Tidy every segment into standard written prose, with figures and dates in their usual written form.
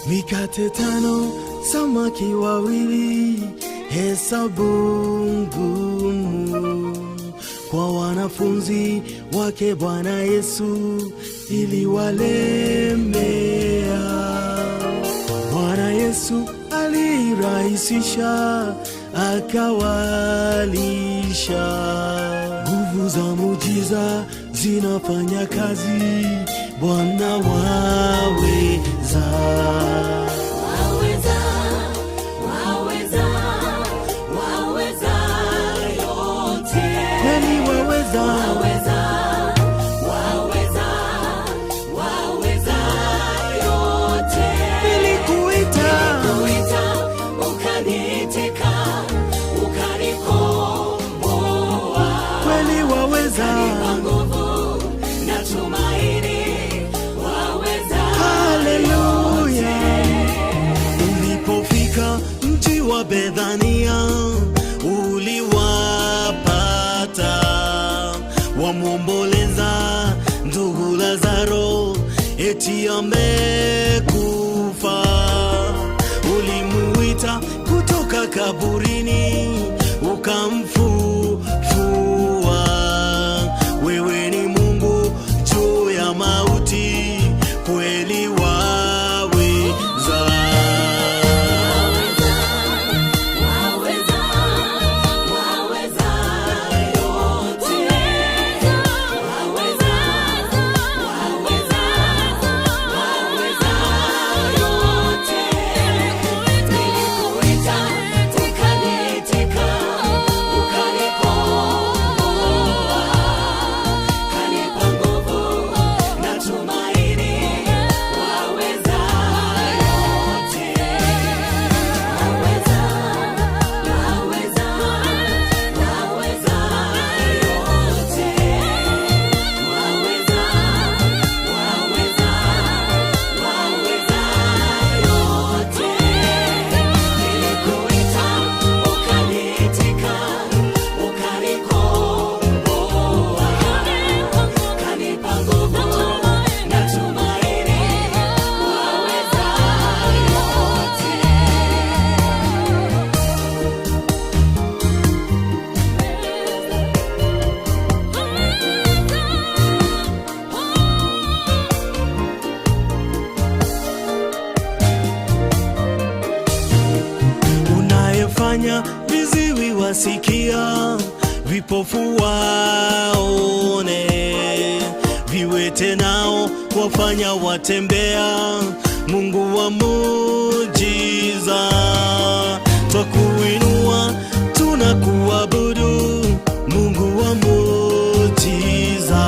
Mikate 5, samaki 2, hesabu ngumu kwa wanafunzi wake Bwana Yesu iliwalemea. Bwana Yesu alirahisisha, akawalisha. Nguvu za muujiza zinafanya kazi, Bwana waweza. Bethania uliwapata wamwomboleza ndugu Lazaro eti amekufa. Ulimuita kutoka kaburini ukamfufua. Wewe ni Mungu juu ya mauti, kweli waweza. Viziwi wasikia, vipofu waone, viwete nao wafanya watembea. Mungu wa muujiza, twakuinua tunakuabudu. Mungu wa muujiza,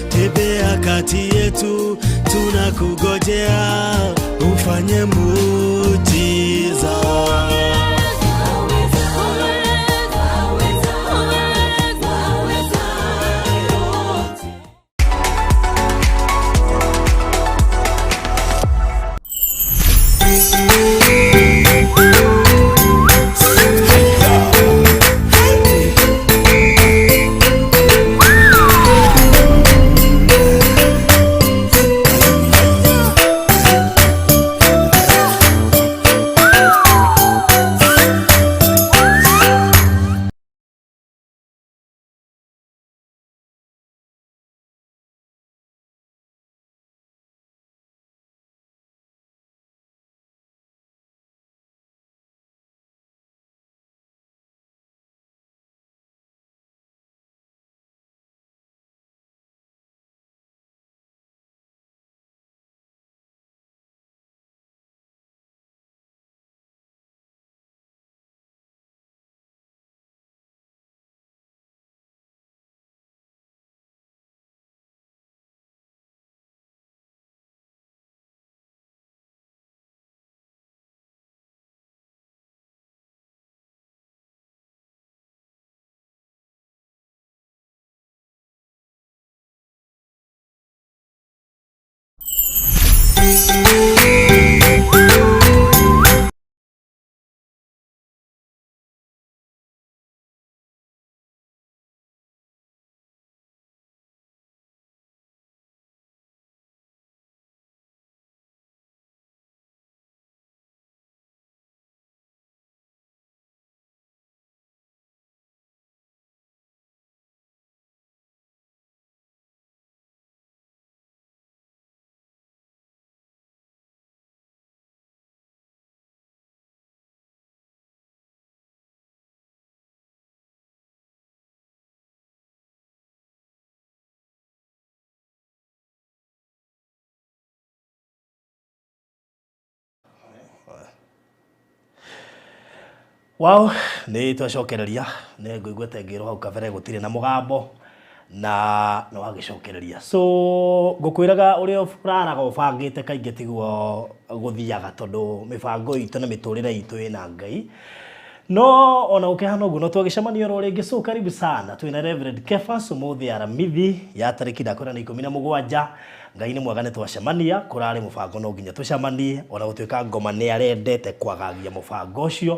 tembea kati yetu, tunakugojea ufanye muujiza. Wow, nĩ twacokereria nĩ ngũigwete ngĩrwo hau kabere gũtirĩ na mũgambo na no agĩcokereria. So ngũkwĩraga ũrĩa ũraraga ũbangĩte kaingĩ tiguo gũthiaga tondũ mĩbango itũ na mĩtũrĩre itũ ĩna Ngai. No ona ũkĩhana ũguo no twagĩcemania oro rĩngĩ. So karibu sana twĩna Reverend Kefas ũmũthĩ aramithi ya tarĩki 17 Ngai nĩ mwega nĩ twacemania kũrarĩ mũbango no nginya tũcemanie ona gũtuĩka ngoma nĩ arendete kwagagia mũbango ũcio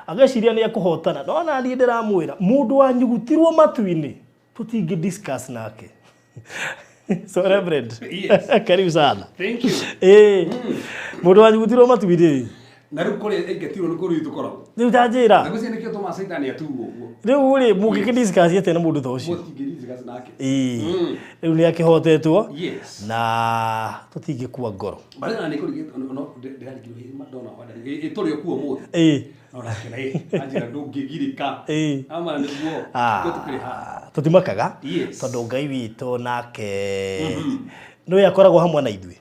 ageciria nĩ ekũhotana no na niĩ ndĩramwĩra mũndũ wanyugutirwo matu-inĩ tũtingĩ discuss nake. So Reverend, yes. Karibu sana. Thank you. Mũndũ wanyugutirwo matu-inĩ na rĩu kũrĩa ĩngetirwo nĩ kũrĩa tũkoragwo rĩu tanjĩra na gũcihe nĩkĩo tũma caitani atuo ũguo rĩu rĩ mũngĩkĩdiscuss atĩa na mũndũ ta ũcio mũtingĩ-discuss nake rĩu nĩ akĩhotetwo na tũtingĩkua ngoro bali na nĩkũrigĩtwo no ndĩrarigirwo madonna wada ĩtũrĩ kuo mũthĩ no rakena anjĩra ndũngĩgirĩka ama nĩguo tũtukĩrĩ haha tũtimakaga tondũ Ngai witũ nake nĩwe akoragwo hamwe na ithuĩ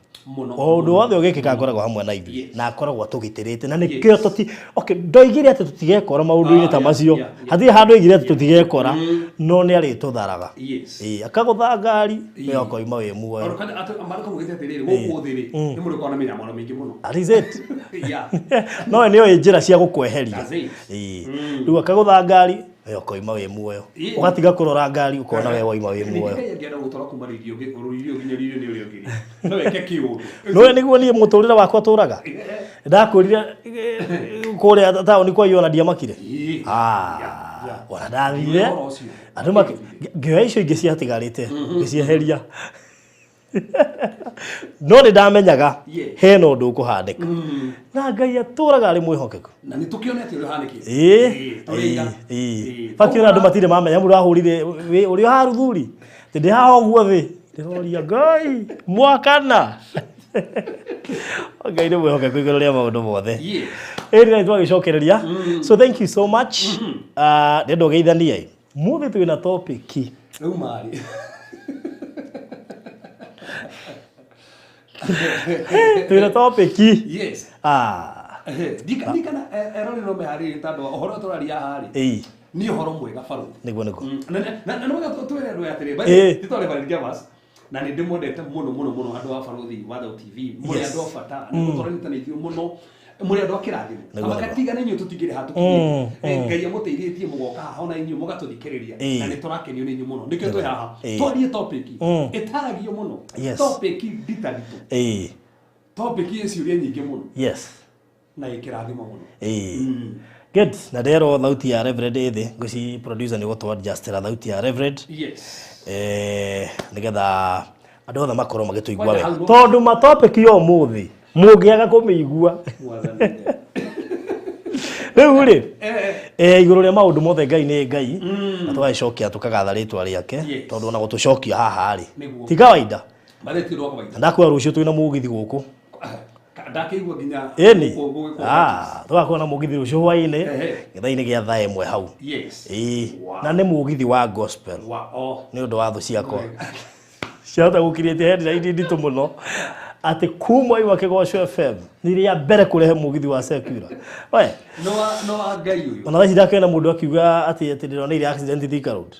o ũndũ wothe ũgĩkĩka akoragwo hamwe na ithuĩ na akoragwo atũgitĩrĩte na nĩkĩo tũti ndoigire atĩ tũtigekora maũndũ-inĩ ta macio hatirĩ handũ oigire atĩ tũtigekora no nĩ arĩtũtharaga akagũtha ngari we ũkoima wĩ muoyo no nĩoĩ njĩra cia gũkweheria rĩu akagũtha ngari we ũkoima wĩ muoyo ũgatiga kũrora ngari ũkona we waima wĩ muoyo nowe nĩguo niĩ mũtũrĩre wakwa tũraga ndakwĩrire kũrĩa taũni kwa iona ndiamakire ona ndathire andũ ngĩoya icio ingĩ ciatigarĩte ngĩcieheria no nĩ ndamenyaga hena ũndũ ũkũhanĩka na Ngai atũraga arĩ mwĩhokeku na nĩ tũkĩonete ũrĩa ũhanĩkire fakĩ ona andũ matirĩ mamenya mũndũ ahũrire ũrĩa haruthuri ndĩ haha ũguo thĩ ndĩroria Ngai mwakana Ngai nĩ mwĩhokeku igũrũ rĩa maũndũ mothe ĩrĩ nĩ twagĩcokereria. So thank you so much ndĩenda ũgeithanie mũthĩ twĩna topic rĩu marĩ twĩna topic ndikana eroni no meharĩrĩe tondũ ũhoro tũraria harĩ nĩ ũhoro mwega barũ nĩguo na nĩ mwega twĩre andũ atĩrĩ tũtore Reverend Kefas na nĩ ndĩmwendete mũno andũ a barũthi wa Thau TV mũrĩ andũ a bata nĩ tũranyitanĩithio mũno mũrĩ andũ a kĩrathimo amakatigana inyuĩ tũtingĩrĩ hatũkinyĩte Ngai amũteithĩtie mũgoka haha ona inyuĩ mũgatũthikĩrĩria na nĩ tũrakenio nĩ inyuĩ mũno nĩkĩo twĩ haha twarie topic ĩtaragio mũno topic nditagitũ topic ciũria nyingĩ mũno na ĩkĩrathimo mũno good na ndero thauti ya Reverend ĩthĩ ngũci producer nĩ gũtwa adjustera thauti ya Reverend nĩgetha andũ othe makorwo magĩtũigua wega tondũ matopic yo mũthĩ mũngĩaga kũmĩigua rĩu rĩ igũrũ rĩa maũndũ mothe Ngai nĩ Ngai na twagĩcokia tũkagatha rĩtwa rĩake tondũ ona gũtũcokia haha rĩ ti kawaida ndakwĩra rũciũ twĩna mũgithi gũkũ ndakĩigua nginya tũgakorwo na mũgithi rũciũ hwaĩ-inĩ gĩtha-inĩ gĩa thaa ĩmwe hau na nĩ mũgithi wa gospel nĩ ũndũ wa thũ ciakwa ciahota gũkinyĩtie headline nditũ mũno atĩ kuma iwa Kĩgoco FM nĩ rĩa mbere kũrehe mũgithi wa Secura we no Ngai ũyũ ona thaci ndakĩona mũndũ akiuga atĩ ndĩroneire accident Thika Road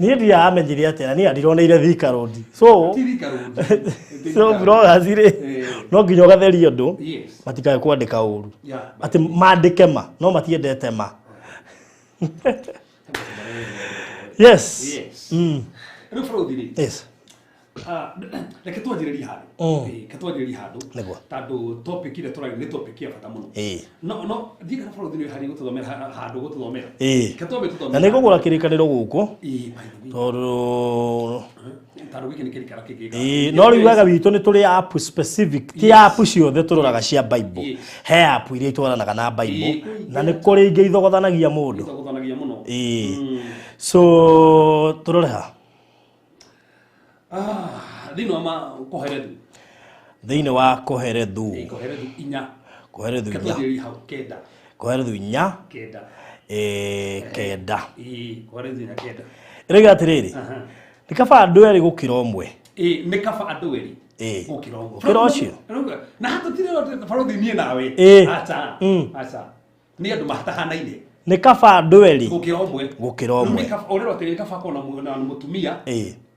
niĩ ndiamenyire atĩ niĩ ndironeire Thika Road so brothers rĩ no nginya ũgatheria ũndũ matikae kwandĩka ũru atĩ mandĩke ma no matiendete ma rĩu bũrũthi rĩ reke twanjĩrĩrie handũ tondũ topic ĩrĩa tũraria nĩ topic ya bata mũno no thiĩ kana bũrũthi nĩ harĩ gũtũthomera handũ gũtũthomera na nĩ ngũgũra kĩrĩkanĩro gũkũ tondũ no rĩu wega witũ nĩ tũrĩ app specific ti app ciothe tũroraga cia Bible he app iria itwaranaga na Bible na nĩ kũrĩ ingĩ ithogothanagia mũndũ so tũrore ha thĩinĩ wa Koherethu inya kenda rĩga atĩrĩrĩ nĩ kaba andũ erĩ gũkĩra ũmwe nĩ kaba andũ erĩ gũkĩra ũcio na hatũtirĩ barũthi niĩ nawe aca ni andu matahanaine ni kaba andu eri gukira omwe urero atiri kaba kona mutumia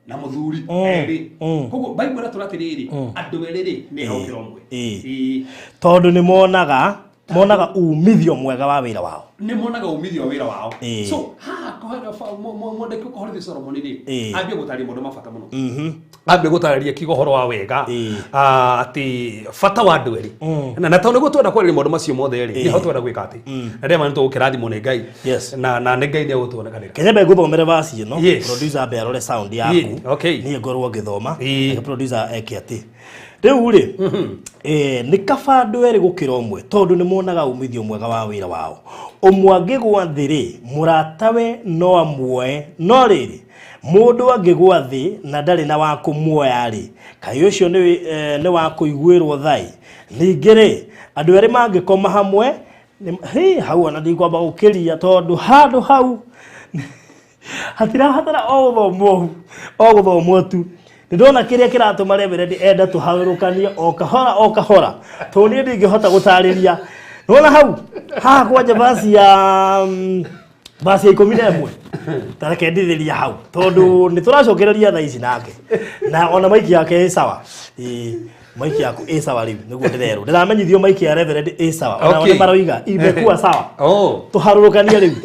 na muthuri eri koguo Bible raturatiriri andu eri ni gukira omwe tondu ni monaga umithio mwega wa wira wao ni monaga umithio wa wira wao so mwandiki kuhorithia Solomon ri ambie gutaria mundu mabata muno ambie gutariria kigohoro wa wega ati fata wa andu eri na tondu niguo twenda kwarĩria maundu macio mothe ri ni ho twenda gwika ati na ndema nito gukirathimo ni Ngai na ni Ngai ni agutuonekanira Kenyebe nguthomere basi ino producer ambe arore sound yaku ni ngorwo ngithoma producer eke ati riu ri ni kaba andu eri gukira omwe tondu ni monaga umithio mwega wa wira wao umwe angigwa thiri muratawe no amwe no riri mundu angigwa thi na ndari na wa kumuoya ri kai ucio ni wa kuiguirwo thai ningire andu eri mangikoma hamwe hau ona ndikwamba gukiria tondu handu hau hatira o guthomo tu ndona kiria kiratuma Reverend enda tuharurukanie o kahora to ni ndingihota gutariria nona hau kwanja basi ya 11 tareke ndithiria hau tondu ni turacokereria tha ici nake na ona maiki yake sawa maiki yaku sawa riu niguo ndirero ndiramenyithio maiki ya Reverend sawa ona maroiga imekuwa sawa tuharurukanie riu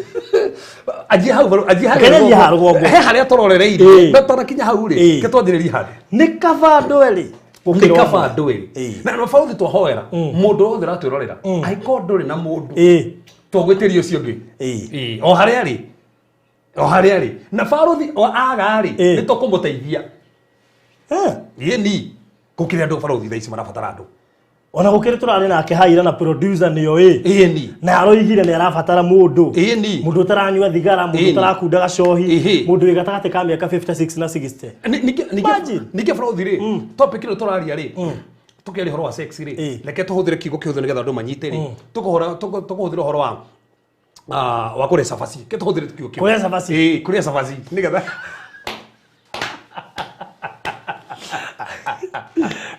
aje hau gongo he haria tororereire ndotona kinya hau ri ketwandiriria handi ni kaba andu eri gukira andu eri na no fauthi twahoera mundu othe ratwirorera aiko nduri na mundu twagwitirio ucio ngi o haria ri na faruthi o aga ri ni tukumuteithia ni gukira andu faruthi thaici marabatara andu ona gukiri turari nake haira na producer niyo ni na aroigire ni arabatara mundu taranyua thigara mundu tarakundaga cohi mundu wigatagate ka miaka 56 na 60 nike faruthi ri topic ino turaria ri tukeri horo wa sex ri leke tuhuthire kigo kiothe nigetha andu manyite ri tukuhuthira horo wa kure safasi ke tuhuthire kigo kure safasi kure safasi nigetha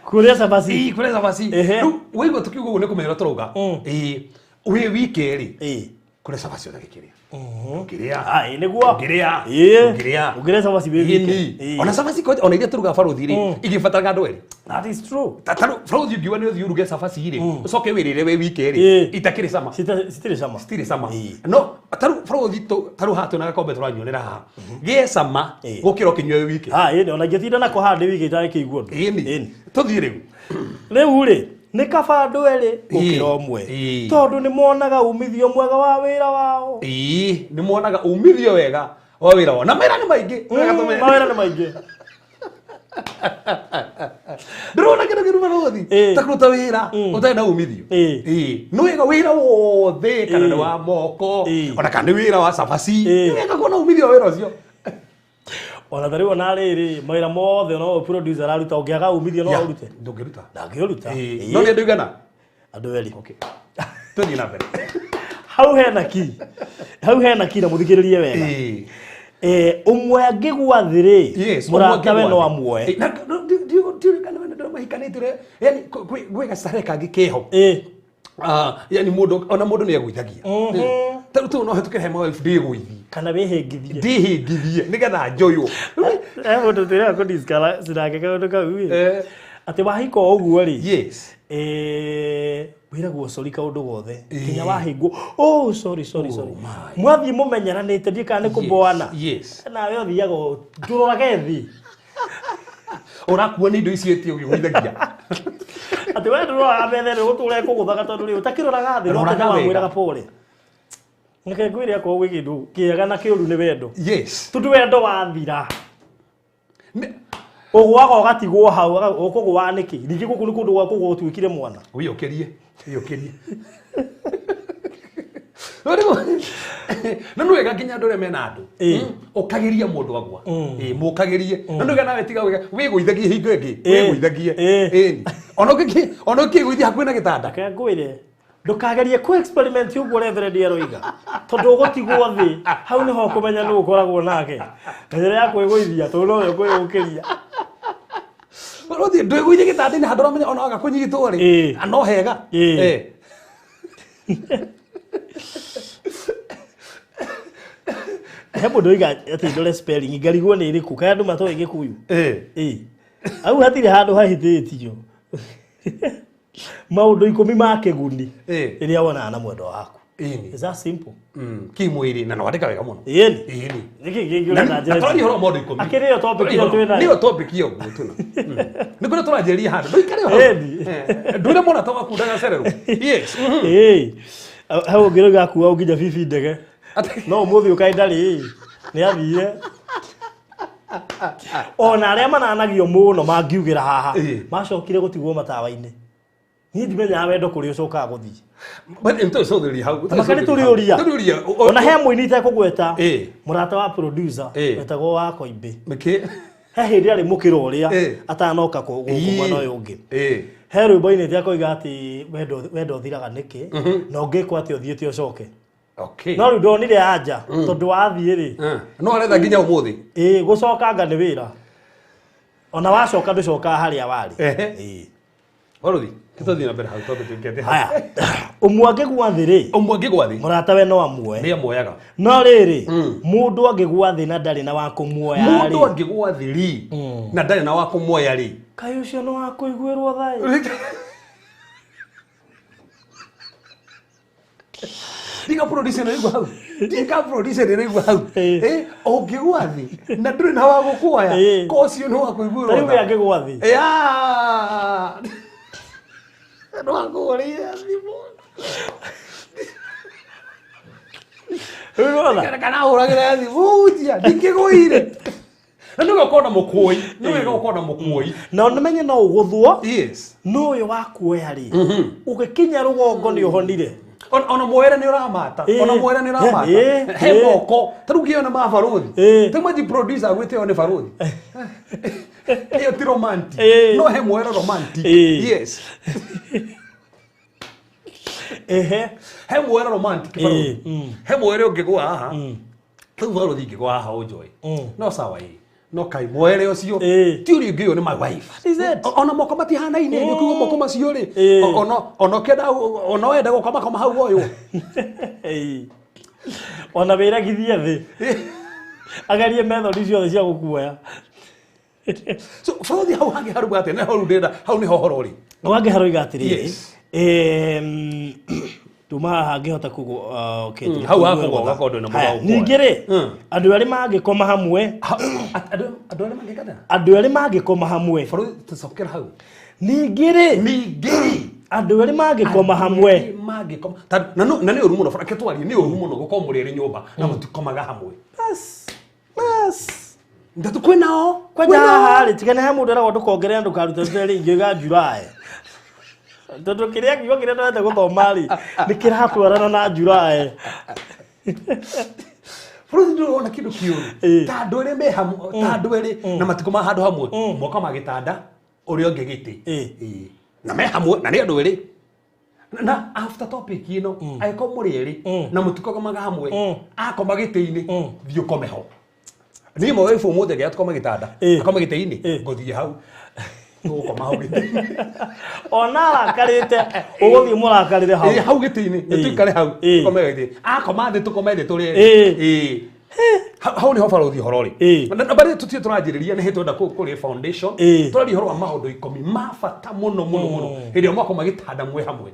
kure safasi wewe tukiugo ne kumera turoga we weekend kure safasi ona gikiria ngiria niguo ngiria safasi wewe ona safasi ko ona iria turuga faruthi ri igibataraga andu eri that is true tataru faruthi ngiwa ne uruge safasi ri ucoke wirire we weekend itakiri sama stiri sama no taru faruthi taru hatu na gakombe turanyonera ha gie sama gukira kinywe weekend ona ngitinda nako handi wiki itari kiiguo tuthii riu riu ri ni kaba andu eri gukira omwe tondu ni monaga umithio mwega wa wira wao ni monaga umithio wega wa wira wao na mawira ni maingi ndrona kiru marothi takuruta wira utai na umithio no wega wira wothe kana wa moko ona kana wira wa safasi wega kuona umithio wira ucio ona tari ona riri mawira mothe no producer aruta ungiaga umithio no urute ndungiruta no ni andu igana andu eri tuthi na mbere hau hena ki na muthikiririe wega umwe angigwa thiri muratawe no amwe ndo mahikanitire yani gwega sareka ngikeho yani mundu ni agwithagia tu no hetuke hema elfu ndigwithi kana wihingithie nigetha njoyo mundu tira ko diskala sinake kaundu kau ati wahiko uguo ri wiragwo sorry kaundu gothe kinya wahingwo sorry mwathi mumenyeranite ndikane kuboana nawe othiaga ndurorage thi urakuwa ni indo icio ti ugwithagia ati we ndurora bethe ri guture kuguthaga tondu ri utakiroraga thi no tena wamwiraga pole ngeke ngwire ko wigindu kiega na kiuru ni wendo tundu wendo wathira ugwaga ugatigwo hau ukugwa niki niki guku ni kundu gwa kugwa utwikire mwana wiyokerie na no wega kinya ndore mena andu ukagiria mundu agwa mukagirie na nduga nawe tiga wigwithagie hingo ingi wigwithagie ono kigwithia hakuhi na gitanda ke ngwire ndukagerie ku experiment uguo Reverend aroiga tondu ugutigwo thi hau niho kumenya nu ukoragwo nake njira ya kwigwithia tondu no kwigukiria rothi ndwigwithia gitanda-ini handu ramenya ona aga kunyitwo ri no hega Hebo ndoiga ati ndore spelling ngarigwo ni iriku kaya andu matoe Gikuyu au hatire handu hahithitio maundu 10 ma kiguni iria wona na mwendo waku is that simple kimwiri na nawandika wega muno niki na tori horo modo 10 akiri topic iyo twina niyo topic iyo gutuna niko turajeria handu ndoikare ho ndure mona tawa kundaga serero yes hau ngiroga kuwa ukinya bibi ndege no muthi ukaindari ni athire ona aria mananagio muno mangiugira haha macokire gutigwo matawa-ini ni ndimenya wendo kuri ucoka guthii into so thiri hau makani turiuria ona he muini ite kugweta murata wa producer wetagwo wa Koimbe miki he hindi ari mukira uria atanoka kumana uyu ungi he rwimbo-ini tia koiga ati wendo thiraga niki no ngikwa ati uthiite ucoke okay no ndonire anja tondu wathie ri no aretha nginya umuthi gucoka nga ni wira ona wacoka nducoka haria wari waruthi kitothi na mbere hau tondu tungete haya umwange gwathi ri murata we no amwe ni amoyaga no riri mundu angigwathi na ndari na wa kumuoya ri mundu angigwathi ri na ndari na wa kumuoya ri kai ucio no wa kuiguirwo thai Diga producer ni hau. Diga producer ni hau. Ongigwathi na nduri na wa gukuoya. Kocio no wa kuiguirwo. Tari we angigwathi. No agoria thimo. Kana uragira thimo utia ndikiguire. Nduga kona mukui. Nduga kona mukui. Na umenye no uguthwo. Yes. No uyu wa kuoya ri. Ugikinya rugongo ni uhonire. Ona mwera ni uramata ona mwera ni uramata he moko tarugiyo na mabaruthi temaji producer agwite one baruthi iyo ti romantic no he mwera romantic yes he mwera romantic baruthi he mwera ungigwa haha tu baruthi ngigwa haha unjoy no sawa no kai mwere ucio ti uri ngiyo ni my wife ona moko matihanaine ni kugo moko macio ri ona kenda ona wenda gukoma koma hau oyo ona wira githia thi agarie method icio cia gukuoya so baruthi hau hangi haruga ate na hau ndenda hau ni hohoro ri wange haroiga atiri tuma hangihota kugo hau hakugo gakondo na mugawo ningire andu ari mangikoma hamwe andu ari mangikoma hamwe baruthi tusokera hau ningire andu ari mangikoma hamwe mangikoma na ni uru muno fara ketwari ni uru muno gukomurira nyumba na mutikomaga hamwe bas ndatu kwinao kwaja hali tigane ha mundu arago ndukongere ndukaruta theri ingiga July tondu kiria kigo kiria ndate guthoma ri nikiratwarana na July Furuthi ndio ona kindu kiuru ta ndwere me hamwe ta ndwere na matikoma handu hamwe mwaka magitanda uri onge giti na me hamwe na ni ndwere na after topic ino aiko muri eri na mutiko koma hamwe akoma giti-ini thiu komeho ni mo wife umuthe gia tukoma gitanda akoma giti-ini ngothie hau ngukoma hau giti ona rakarite uguthie murakarire hau hau giti-ini tuikare hau tukome giti akoma thi tukome thi turi hau ni ho baruthi horo ri na bari tutie turanjiriria ni hitwenda kuri foundation turari horo wa maundu 10 ma bata muno hindi mwako magitanda mwe hamwe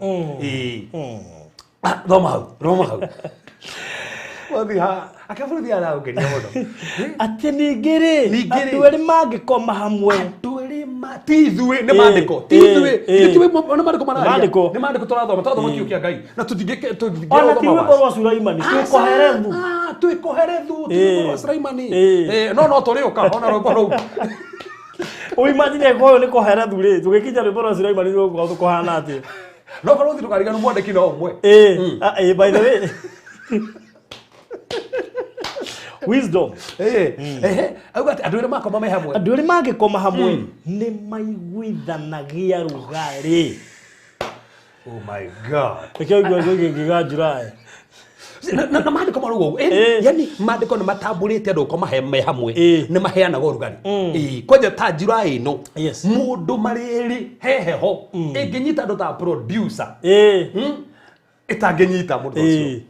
roma hau wathi ha akaburuthi ara ugeria muno ati ningire andu eri mangikoma hamwe tithwe ni mandiko tithwe ona mandiko mararia ni mandiko turathoma kiu kia Ngai na tutingike ona tiwe borwa Sulaimani twikoherethu borwa Sulaimani no turiuka ona rwimbo ruu uimagine ko ni koherethu ri tugikinya rwimbo rwa Sulaimani rwo kuhana ati no baruthi tukariga no mwandiki no umwe by the way wisdom auga andu eri makoma me hamwe andu eri mangikoma hamwe ni maiguithanagia rugari oh my god ekyo giga July na mandiko marugo yani mandiko ni matamburite andu koma me hamwe ni maheana gorugari kwaje ta July ino mundu mariri heheho inginyita andu ta producer itanginyita mundu ucio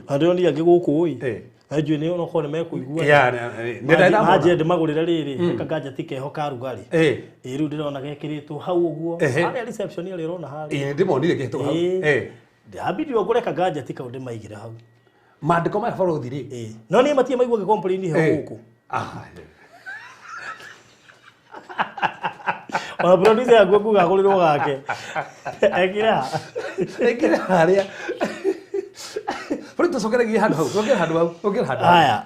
andu ni angiguku oi Ajue ni ono kone mekuigua nenda maje ndimagurira riri kagajeti keho ka rugari riu ndirona gekiritwo hau uguo ari reception ile rona hari ndimonire gekiritwo hau ndabidi ogure kagajeti ka ndimaigire hau mandiko maya borothi ri no ni matie maigua gicomplain he guku ona producer ya guku gakurirwo gake ekira haria Pronto sokeragia handu hau haya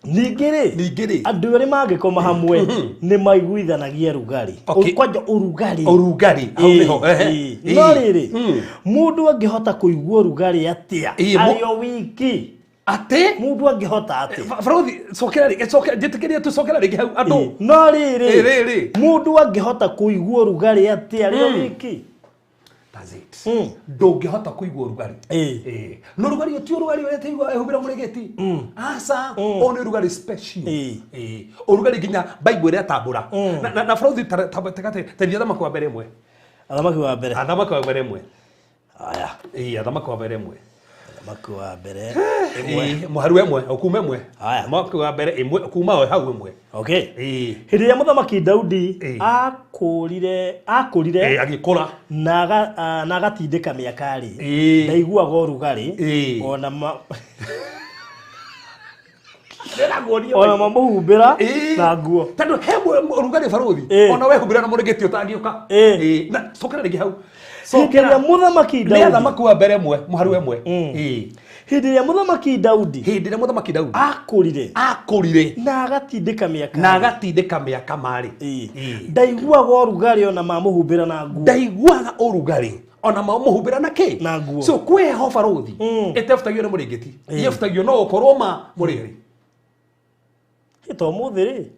ningiri andu ari mangikoma hamwe ni maiguithanagia rugari kwanja urugari hau niho no riri mundu angihota kuigua rugari atia ario wiki ate mundu angihota atia Farothi sokera jitikiria tu sokera rigi hau andu no riri mundu angihota kuigua rugari atia ario wiki ndungihota kuigua rugari no rugari utio rugari weteigua ehubira muregeti asa one rugari special rugari ginya bible ria tambura na Farothi tabate tethia thamaki wa mbere imwe athamaki wa mbere imwe aya athamaki wa mbere imwe thamaki wa mbere imwe muharu imwe okuma imwe thamaki wa mbere imwe kuma hau imwe okay hindi ya muthamaki Daudi akurire agikora na agatindika miakari ndaiguaga urugari ona mamuhumbira na nguo tando hemwe urugari Farothi ona we humbira na muregeti utangiuka na sokera rigi hau sokera muthamaki Daudi athamaki wa mbere imwe muharu imwe hindi ya muthamaki Daudi akurire na agatindika miaka mari ndaiguaga urugari ona mamuhumbira na nguo ndaiguaga urugari ona mamuhumbira na ki na nguo so kweho Farothi etefutagio na muregeti yefutagio no okoroma muriri ito muthiri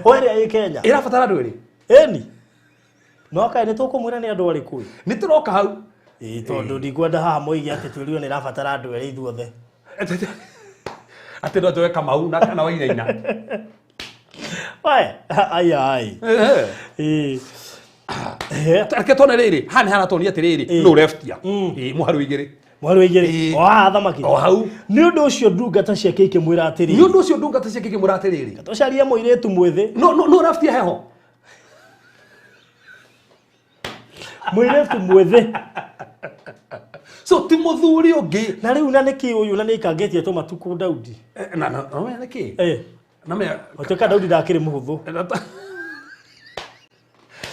hwere ai Kenya irafatara ndwiri eni no kae nitukumwira ni andu ariku ni turoka hau tondu ndigwenda haha moigi ati twirio ni rafatara andu eri ithuothe ati ndo twe Kamau na kana Wainaina ai tareke tone riri hani hana toni ati riri no leftia muharu igiri athamaki hau ni undu ucio ndungata ciake ikimwira atiri tucarie muiritu mwithi no leftia heho muiritu mwithi so ti muthuri ungi na riu na niki uyu na nikangetie to matuku Daudi na niki na me otoka Daudi ndakiri muhuthu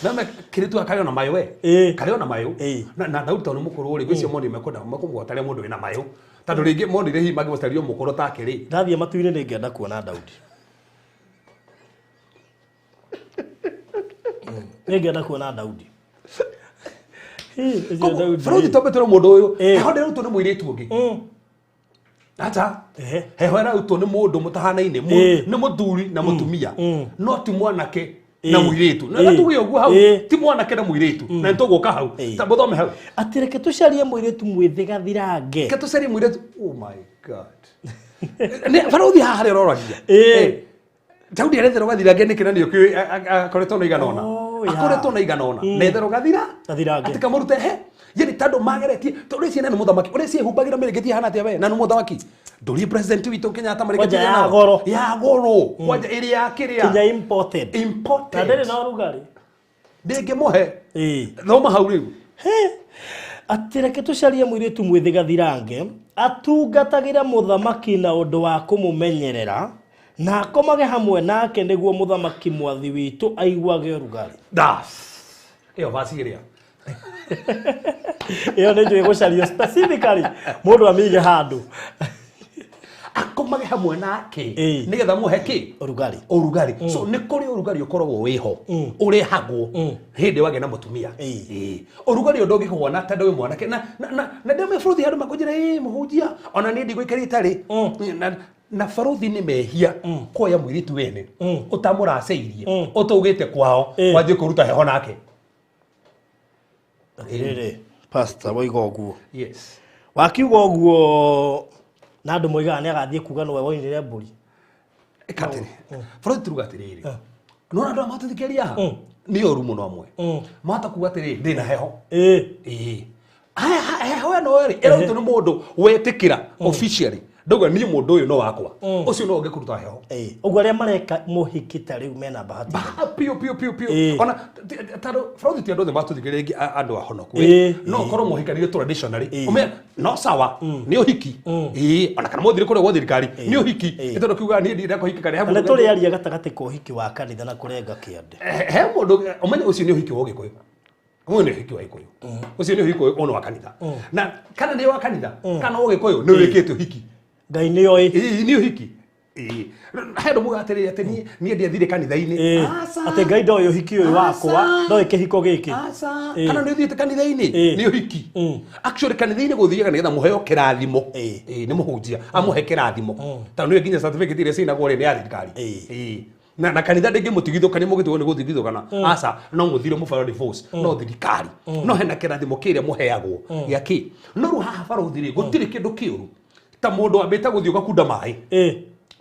na me kiritu akario na mayo kario na mayo na Daudi tonu mukuru ri gwicio moni mekoda makumugotare mundu wina mayo tandu ringi moni ri magi gutario mukuru takiri ndathie matuine ningienda kuona Daudi ningienda kuona Daudi Farothi tombetero mundu uyu heho nderu tu ni muiritu ungi acha heho era tu ni mundu mutahanaine ni muthuri na mutumia no ti mwanake na muiritu na tuge ugu hau ti mwanake na muiritu na ntuguka hau tabuthome hau atireke tucarie muiritu mwithi gathirange ke tucarie muiritu oh my god ne Farothi haha ri roragia Daudi arethero gathirange nikina nio ki akoretwo na iganona akoretwo na iganona nethero gathirange atika murute yeni tando mageretie tori ciana ni muthamaki uri cie humbagira miregeti hana atia we na ni muthamaki nduri president witu Kenyatta maregeti ya goro kwanja iri ya kiria kinya imported na ndere na rugari ndinge muhe thoma hau riu atireke tucarie muiritu mwithi gathirange atungatagira muthamaki na undu wa kumumenyerera na akomage hamwe nake niguo muthamaki mwathi witu aiguage rugari iyo basiria iyo ni njui gucario specifically mundu amige handu akomage hamwe nake nigetha muhe ki urugari so ni kuri urugari ukoragwo wiho urehagwo hindi wage na mutumia urugari ndongi kuona tanda we mwanake na ndeme Farothi handu makujira muhujia ona ni ndigo ikari tari na Farothi ni mehia koya mwiritu wene utamuraceirie utugite kwao wathie kuruta heho nake pastor boiga oguo wakiuga oguo na andu moigaga ni agathie kuga no woinire mburi ikatiri Farothi turuga atiriri no andu amatithikeria ni oru muno amwe mata kuga atiriri ndina heho Hoya no ri era utu ni mundu wetikira officially ndoga ni mundu uyu no wakwa ucio no ngikuruta heho uguo aria mareka muhikita riu mena bahati pio ona taro fraude ti andu matuthigiria andu ahonoku no korwo muhikanire traditionally no sawa ni uhiki ona kana muthire kure gwa thirikari ni uhiki itondo kiuga ni ndira kuhikika ni hamwe tuli aria gatagati ko uhiki wa kanitha na kurenga kiande he mundu umenye ucio ni uhiki wa gikuyu mwe ni uhiki wa gikuyu ucio ni uhiki ono wa kanitha na kana ni wa kanitha kana wa gikuyu ni wikite uhiki ngai ni oi ni uhiki hendo mugatirire ati ni ndia thire kanitha-ini ati ngai ndo uhiki uyu wakwa ndo ikihiko giki kana ni thiete kanitha-ini ni uhiki actually kanitha-ini guthiaga nigetha muheo kirathimo ni muhunjia amuhe kirathimo ta ni nginya certificate ile sina gore ni ya thirikari na kanitha ndingi mutigithuka ni mugitwo ni gutigithukana aca no muthire mubaro divorce no thirikari no hena kirathimo kiria muheagwo giaki no ru haha baro thire gutire kindu kiuru ta mundu ambita guthio gakunda mai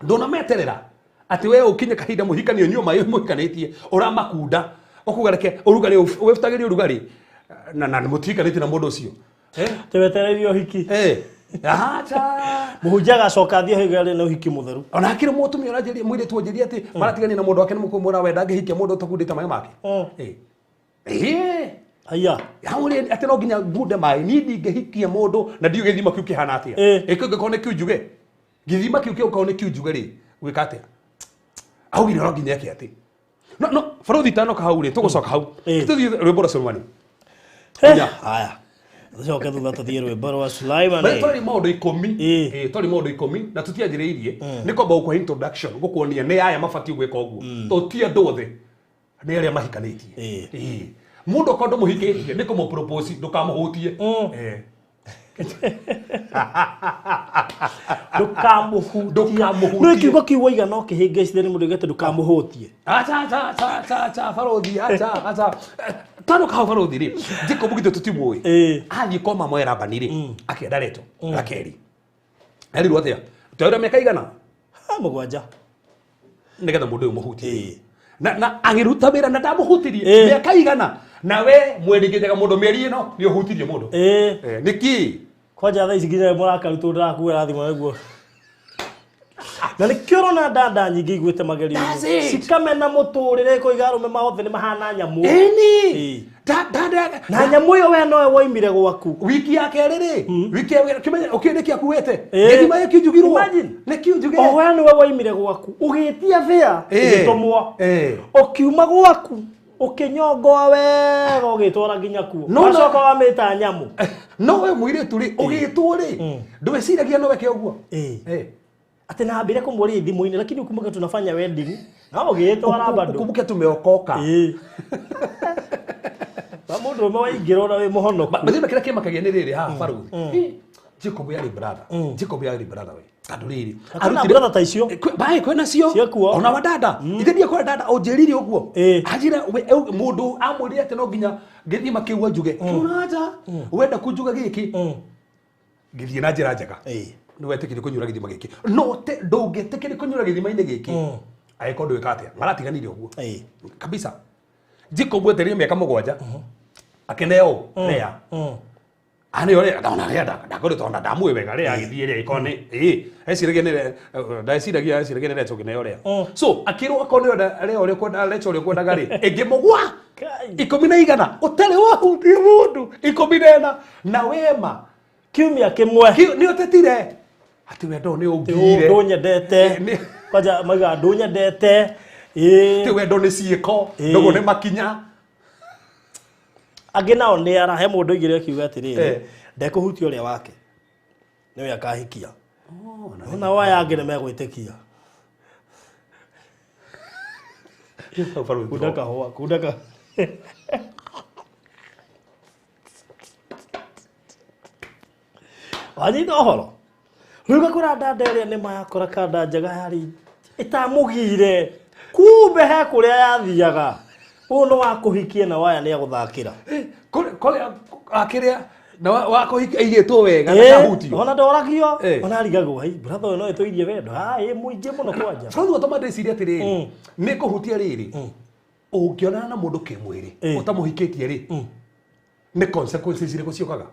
ndona meterera ati we ukinye kahinda muhikanio nyuma mai muhikanitie uramakunda ukugareke urugari wefutagiri urugari na mutikanite na mundu ucio tewetererio hiki acha muhunjaga coka thie higari na uhiki mutheru ona akire mutumia urajeria mwire tuonjeria ati maratigania na mundu wake ni mukumura wenda ngihikia mundu utakundite mai make aya yauri ati no nginya ngunde mai ni ndingihikia mundu na ndio githima kiu kihana atia ikigikone kiu njuge githima kiu kiu kaone kiu njuge ri gwika atia au gire ro nginya ati no farodi tano ka haure tugucoka hau tuthie rwimbo rwa Sulemani aya Zoka thutha tuthie rwimbo rwa Sulemani tori maundu 10 tori maundu 10 na tutianjiriirie ni kwamba ukwa introduction gukuonia ni aya mabati gwika uguo to ti andu othe ni aria mahikanitie mundu kondo muhikitie ni kumu propose ndukamuhutie ndukamuhutia no kiugo kiugo igana ukihingicire ni mundu gete ndukamuhutie acha farodi acha tano ka farodi ri ndiko bugite tutimui athi koma mwera baniri akienda reto rakeri ari rwathia twira meka igana mugwanja nigetha mundu uyu muhutie na agiruta wira na ndamuhutirie meka igana na we mwendigitega mundu mieri ino ni uhutirie mundu niki kwaja thaa icinginya murakarutu ndirakuira thimo niguo na nikio na dada nyingi igwite magerio cikamena muturire kuiga arume maothe ni mahana nyamu dada na nyamu yo we noe woimire gwaku wiki yake riri wiki kimenya ukindiki akuwete ngithima yake njugirwo ni kiunjuge o we noe woimire gwaku ugitia fea gitomwo ukiuma gwaku ukinyongoa wega ugitwara nginya kuo wacoka wamita nyamu no we mwire turi ugitwo ri ndweciragia no weke uguo ati na ambire kumuri thimu-ini lakini ukumbuke tunafanya wedding na ugitwara bado ukumbuke tumeokoka mundu umwe waingirwo na wi muhonoku bathima kira kimakagia ni riri ha faru Jacob yari brother we kaduriri arutire brother ta icio bai kwena cio ona wadada ithendia kwa dada onjeriri uguo ajira mundu amuri ati no nginya ngithima kiugwa njuge tunaja wenda kunjuga giki ngithie na njira njega ni wetikire kunyura githima giki no te ndungitikire kunyura githima-ini giki aiko ndwika atia maratiganire uguo kabisa Jacob weterie miaka 7 akeneo rea ani ore ndona rea ndakore tonda ndamwe wega rea githie rea ikone esiragia ne chokine ore so akirwo akone rea ore kwenda lecho ore kwenda gari engimugwa 10 utele wahutie mundu 10 na wema kiumia kimwe ni otetire ati wendo ni ungire ndunyendete kwaja maiga ndunyendete ti wendo ni ciiko ndugo ni makinya agina oni arahe mundu igire kiuga atiriri ndekuhutia uria wake niwe akahikia na waya ngine megwitikia kudaka wanyita horo ruga kura dada iria ni makora kada njega yari itamugire kumbe he kuria yathiaga uno wa kuhikia na waya ni aguthakira kole akiria na wakuhikia aigitwo wega na hutio ona ndoragio ona rigagwo hai brother no etoirie wendo muingi muno kwanja frandu atoma ndeciria atiriri ni kuhutia riri ungiona na mundu kimwiri utamuhikitie ri nĩ consequences irĩkũ ciokaga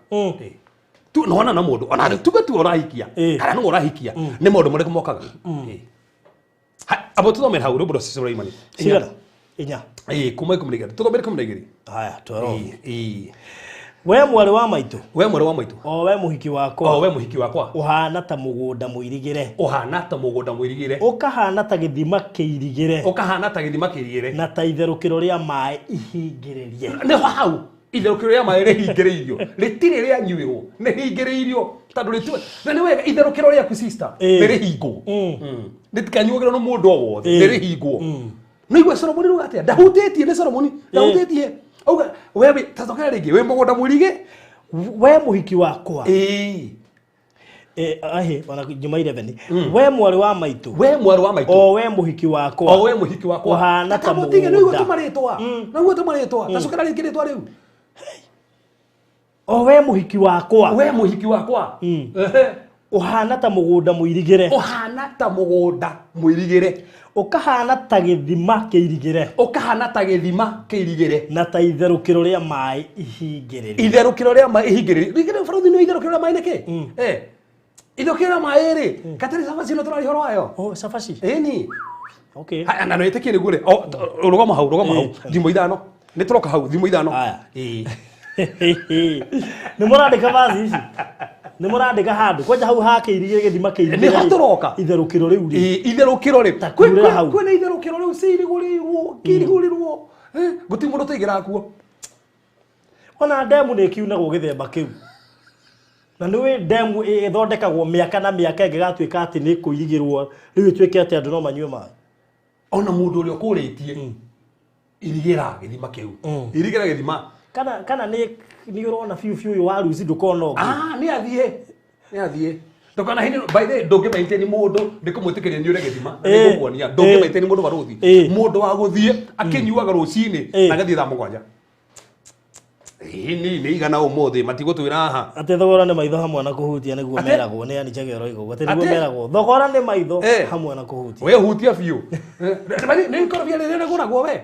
tu nona na mũndũ ona tuge tu ũrahikia kana no ũrahikia nĩ maũndũ marĩkũ mokaga abo tuthomera hau rũbũro Sulaimani cigana inya kuma 12 tuthomere 12 haya twero we mwarĩ wa maitũ o we mũhiki wakwa ũhana ta mũgũnda mũirigĩre ũkahana ta gĩthima kĩirigĩre na ta itherũkĩro rĩa maĩ ihingĩrĩrie nĩ hau itherũkĩro rĩa maĩ rĩhingĩrĩirio rĩtirĩ rĩanyuĩrwo nĩ hingĩrĩirio tondũ rĩtue na nĩ wega itherũkĩro rĩaku sister rĩrĩhingwo rĩtikanyuagĩrwo nĩ mũndũ o wothe rĩrĩhingwo no igwe Solomoni ruga atĩa ndahutĩtie nĩ Solomoni ndahutĩtie auga wewe tazokera rĩngĩ we mũgũnda mũirige we mũhiki wakwa ona Juma 11 we mwarĩ wa maitũ o we mũhiki wakwa ũhana ta mũgũnda nĩguo tũmarĩtwa tacokera rĩngĩ rĩtwa rĩu o we mũhiki wakwa ũhana ta mũgũnda mũirigĩre ũkahana ta gĩthima kĩirigĩre na ta itherũkĩro rĩa maĩ ihingĩrĩrie rĩgĩre bũrũri nĩ itherũkĩro rĩa maĩ nĩkĩ itherũkĩro rĩa maĩ rĩ katari cabaci no tũrarĩ horo wayo cabaci ĩni okay na no ĩtĩkie nĩguo rĩ rũgama hau thimũ ithano nĩ tũroka hau thimũ ithano nĩ mũrandĩka vazi ici nĩ mũrandĩka handũ kwanja hau hakĩirigĩre gĩthima kĩirigĩre nĩ hatũroka itherũkĩro rĩu rĩ itherũkĩro rĩ kwĩna itherũkĩro rĩu kĩrigũrĩrwo gũtirĩ mũndũ ũtaigĩra kuo ona ndemu nĩ kiunagwo gĩthemba kĩu na nĩ ndemu ĩthondekagwo mĩaka na mĩaka ĩngĩgatuĩka atĩ nĩ kũirigĩrwo rĩu ĩtuĩke atĩ andũ no manyue maĩ ona mũndũ ũrĩa ũkũrĩtie irigĩra gĩthima kĩu irigĩra gĩthima kana nĩ ũrona biũ ũyũ wa ruci ndũkona ũguo nĩ athiĩ ndũkona hĩndĩ by the way ndũngĩmaintain mũndũ ndĩkũmwĩtĩkĩria nĩ ũrĩa gĩthima ndĩkũmuonia ndũngĩmaintain mũndũ barũthi mũndũ wa gũthiĩ akĩnyuaga rũcinĩ na agathiĩ thaa mũgwanja nĩ igana ũmũthĩ matigũtwĩra haha atĩ thogora nĩ maitho hamwe na kũhutia nĩguo meragwo nĩ ani chagero igũgũ atĩ nĩguo meragwo thogora nĩ maitho hamwe na kũhutia we hutia biũ nĩ ikorobia rĩrĩa rĩgũragwo we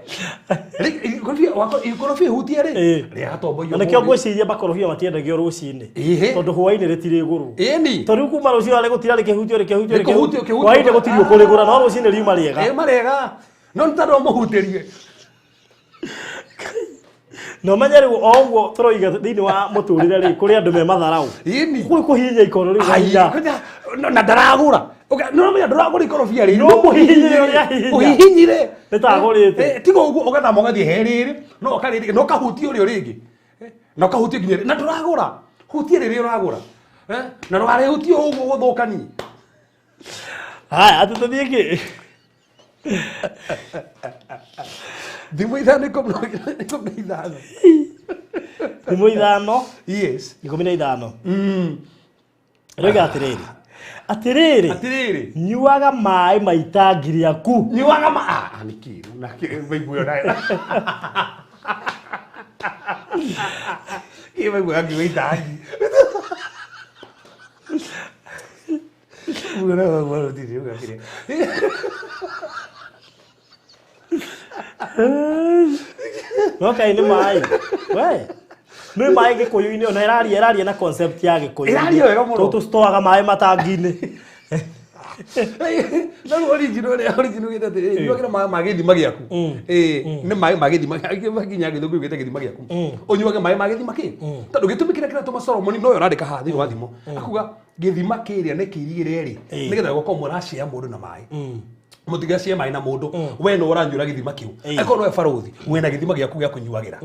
ikorobia hutia rĩ rĩatomboio na nĩkĩo ngwĩciria makorobia matiendagio rũcinĩ tondũ hwainĩ rĩtirĩ gũrũ tondũ kuma rũcio rĩgũtira rĩkĩhutio hwainĩ gũtirĩ ũkũrĩgũra no rũcinĩ riuma rĩega no nĩ tondũ mũhutĩrie no menye rĩu o ũguo tũroiga thĩinĩ wa mũtũrĩre rĩ kũrĩ andũ me matharau kũrĩ kũhihinya ikoro rĩu na ndaragũra no menya ndũragũra ikorobia rĩ no mũhihinyire nĩtagũrĩte tiga ũguo ũgathama ũgathiĩ he rĩrĩ no kahutie ũrĩa rĩngĩ no kahutie nginya na ndũragũra hutie rĩrĩa ũragũra na ndũkarĩhutie ũguo gũthũkani haya atĩ tũthiĩ kĩ thimũ ithano thimũ ithano yes 15 rĩga atĩrĩrĩ nyuaga maĩ maita ngiri yaku nyuaga nĩ kĩru na kĩbaiguo na kĩbaiguo ngĩwaita mwana wa mwana ndiri ũgakĩrĩa okay nĩ maĩ we nĩ maĩ gĩkũyũ-inĩ ona ĩraria na concept ya gĩkũyũ tũtũstoaga maĩ matangi-inĩ no original gĩtete nyuagĩra maĩ ma gĩthima gĩaku nĩ maĩ ma gĩthima nginya gĩthũngũ gĩtete gĩthima gĩaku ũnyuage maĩ ma gĩthima kĩ tondũ gĩtũmi kĩrĩa kĩratũma Solomoni no ũrandĩka haha thĩinĩ wa thimũ akuga gĩthima kĩrĩa nĩ kĩirigĩre rĩ nĩgetha gũkorwo mũracĩa mũndũ na maĩ mũtigacie maĩ na mũndũ we no ũranyura gĩthima kĩu akorwo no barũthi wĩna gĩthima gĩaku gĩa kũnyuagĩra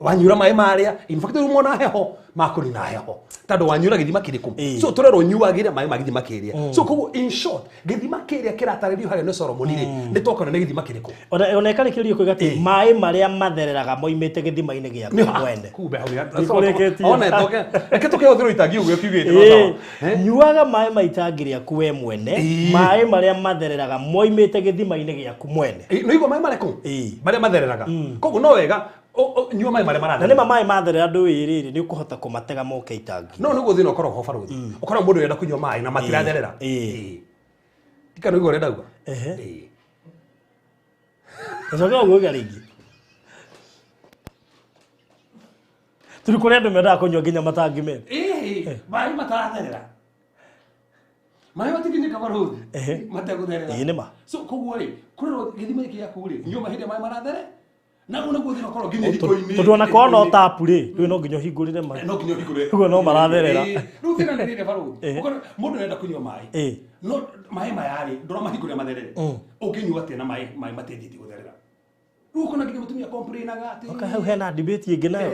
wanyura maĩ marĩa in fact umona heho makũnina heho tondũ wanyura gĩthima kĩrĩkũ so tũrerwo nyuagĩre maĩ ma gĩthima kĩrĩa so koguo in short gĩthima kĩrĩa kĩratarĩrio harĩa nĩ Solomoni rĩ nĩ tokana nĩ gĩthima kĩrĩkũ ona ĩkarĩkĩrio kuuga atĩ maĩ marĩa mathereraga moimĩte gĩthima-inĩ gĩaku mwene ona reke tũkĩhũthĩrwo itangi ũguo kiugĩte nyuaga maĩ ma itangi rĩaku we mwene maĩ marĩa mathereraga moimĩte gĩthima-inĩ gĩaku mwene no igua maĩ marĩkũ marĩa mathereraga koguo no wega nyua maĩ marĩa maratherera na nĩ maĩ matherera ndũĩ rĩrĩ nĩ ũkũhota kũmatega moke itangi no nĩguo thĩna ũkoragwo ho barũthi ũkoragwo mũndũ yenda kũnyua maĩ na matiratherera tikana igua ũrenda uga ũcoke ũguo rĩngĩ Turi kuri andu mendaga kunywa nginya matangi me. Mai mataratherera. Mai matikinyika baruthi. Matagutherera. Nima. So koguo ri, kurero githima iki yaku ri, nyuma hindi mai marathere. Na una guthira korwo nginya riko-ini. Tondu ona kono tapu ri, riu no nginya hingurire mai. No nginya hingurire. Ugo no maratherera. Riu thina ni rire baruthi. Mundu nenda kunywa mai. No mai mayari, ndora mahingurire matherere. Unginyua atia na mai matenditi gutherera. Riu kuna nginya mutumia complainaga ati. Oka hau hena debate ingi nayo.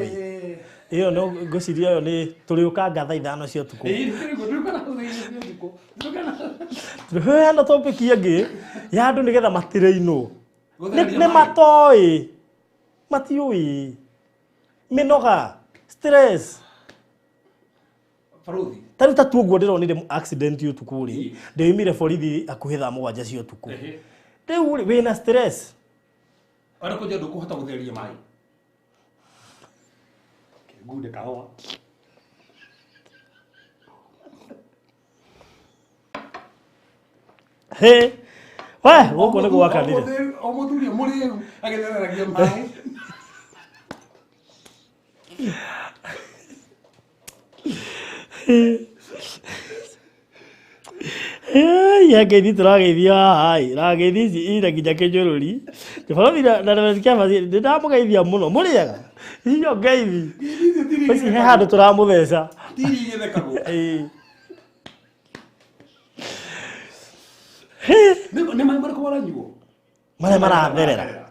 Iyo no ngociria yo ni turiukanga thaa 5 cia tuku. Hena topic ingi ya andu nigetha matire-ino. Ni matoi. Matiui. Minoga. Stress. Faruthi. Tari tatu guo ndironire accident yu tukuri. Ndeimire borithi akuhi thaa 7 cia tuku. Riu wina stress. Ara ko ndu kuhota gutheria mai. Gude kahoa. He. Wa, guko ni gwakanire. O muthuri muri agetheragia mai. Ya geithi turageithia hai, rageithi ira nginya kinjururi. Tibarothi na ndekia mazi, ndamugeithia muno. Muriaga. Iyo geithi. Basi he handu turamutheca. Tiri githekago. Ni mai mariko baranyuo. Mara maratherera.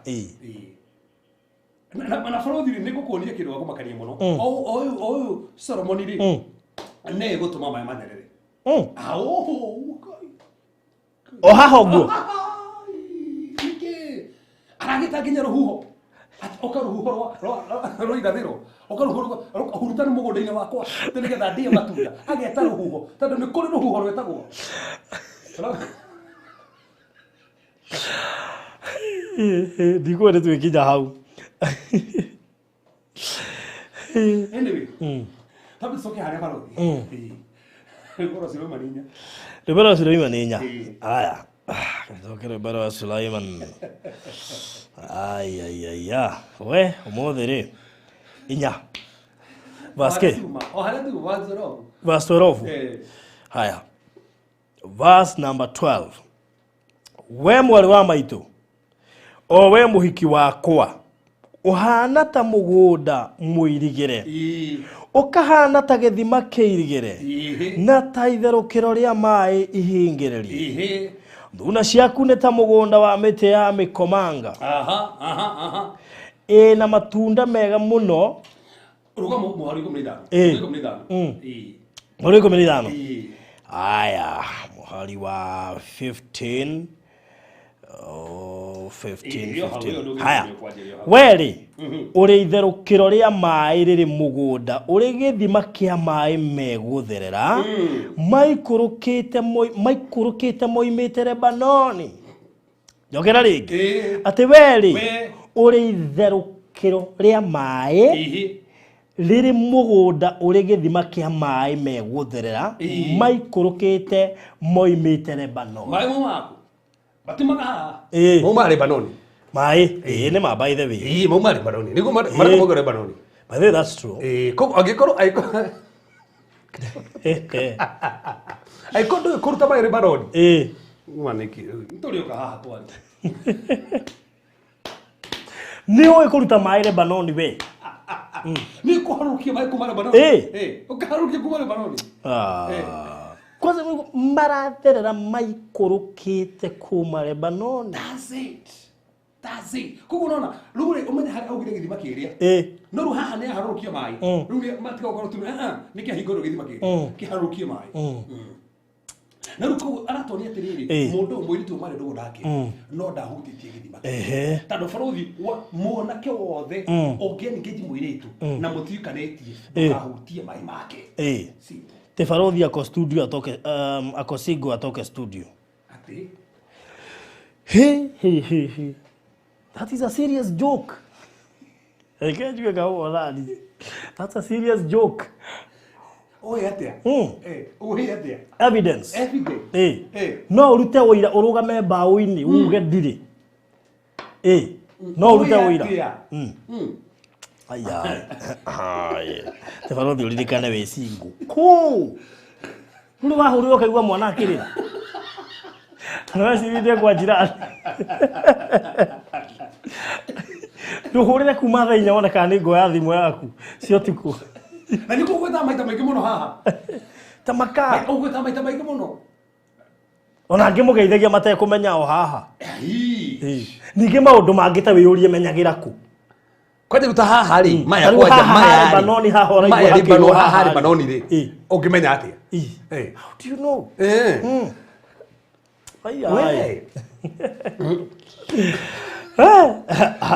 Na Faruthi ni gukuonia kindu gwa kumakania muno. O Solomon ri. Ne gutuma mai matherere. O haho guo. Ike. Aragita nginya ruhuho. Oka ruhuho rwa irathiro. Oka ruhuho hurutani mugunda-ini wakwa. Nigetha ndie matunda. Ageta ruhuho. Tondu ni kuri ruhuho rwetagwo. Ndikwende twikinya hau. Anyway. Tabi soke haria Faruthi. Ribero Sulaimaninya. Ribero Sulaimaninya. Aya. Soke Ribero Sulaiman. Ay. We, umuthi ri. Inya. Vaske. O haria tu vazoro. Vasorofu. Haya. Verse number 12. We mwari wa maitu. O we muhiki wakwa. Uhana ta mugunda muirigire. Ukahana ta githima kiirigire. Na ta itherukiro ria mai ihingiririe. Thuna ciaku ni ta mugunda wa miti ya mikomanga. Na matunda mega muno. Ruga muhari kumithano. Muhari kumithano. Aya, muhari wa 15. 15. Haya. Weri uri itherukiro ria mai riri mugunda uri githima kia mai megutherera maikurukite moimite Lebanoni. Jogera ringi ati weri uri itherukiro ria mai riri mugunda uri githima kia mai megutherera maikurukite moimite Lebanoni. Mai mumaku batimaga Mauma Lebanoni. Mai, ni ma by the way. Mauma Lebanoni. Niku marako Lebanoni. By the way, that's true. Ko agikoro aiko. Aiko ndo kuruta mai Lebanoni. Maniki. Ntorioka haha twani. Ni oe kuruta mai Lebanoni we. Ni kuharukia mai kuma Lebanoni. Ukaharukia kuma Lebanoni. Kwanza maratherera maikurukite kuma Lebanoni. That's it. Kuko nona, rugure umenye hari augire githima kiria. No ru haha ne harukia mai. Rugure matiga ukoro tu ni kihingoro githima kiria. Kiharukia mai. Na ruko aratonia tiriri mundu umwiritu mari ndugu ndake. No ndahutitie githima. Tando Faruthi muona ke wothe ogeni ngeji mwiritu na mutiukanetie ndahutie mai make. Te Faruthi ako studio atoke ako Sigo atoke studio. Ati? Hey. That is a serious joke. I can't you go on. That's a serious joke. Oh yatia. Oh yatia. Evidence. Evidence. No urute oira urugame bawo-ini uge ndiri. No urute oira. Ai. Tefarothi uririkane we single. Ku. Ndu wahuriro kaigwa mwana akirira. Nawe sirinde kwa jirani. Nduhurire kuma thainya wona kana ni ngoya thimu yaku. Cio tiku. Na niko gweta maita maingi muno haha. Tamaka. Ugweta maita maingi muno. Ona ngimugeithagia mate kumenya o haha. Ninge maundu mangita wiyurie menyagira ku. Kwaje ruta haha ri maya kwaje maya banoni haha ora maya ri bano haha ri banoni ri ungimenya atia how do you know ai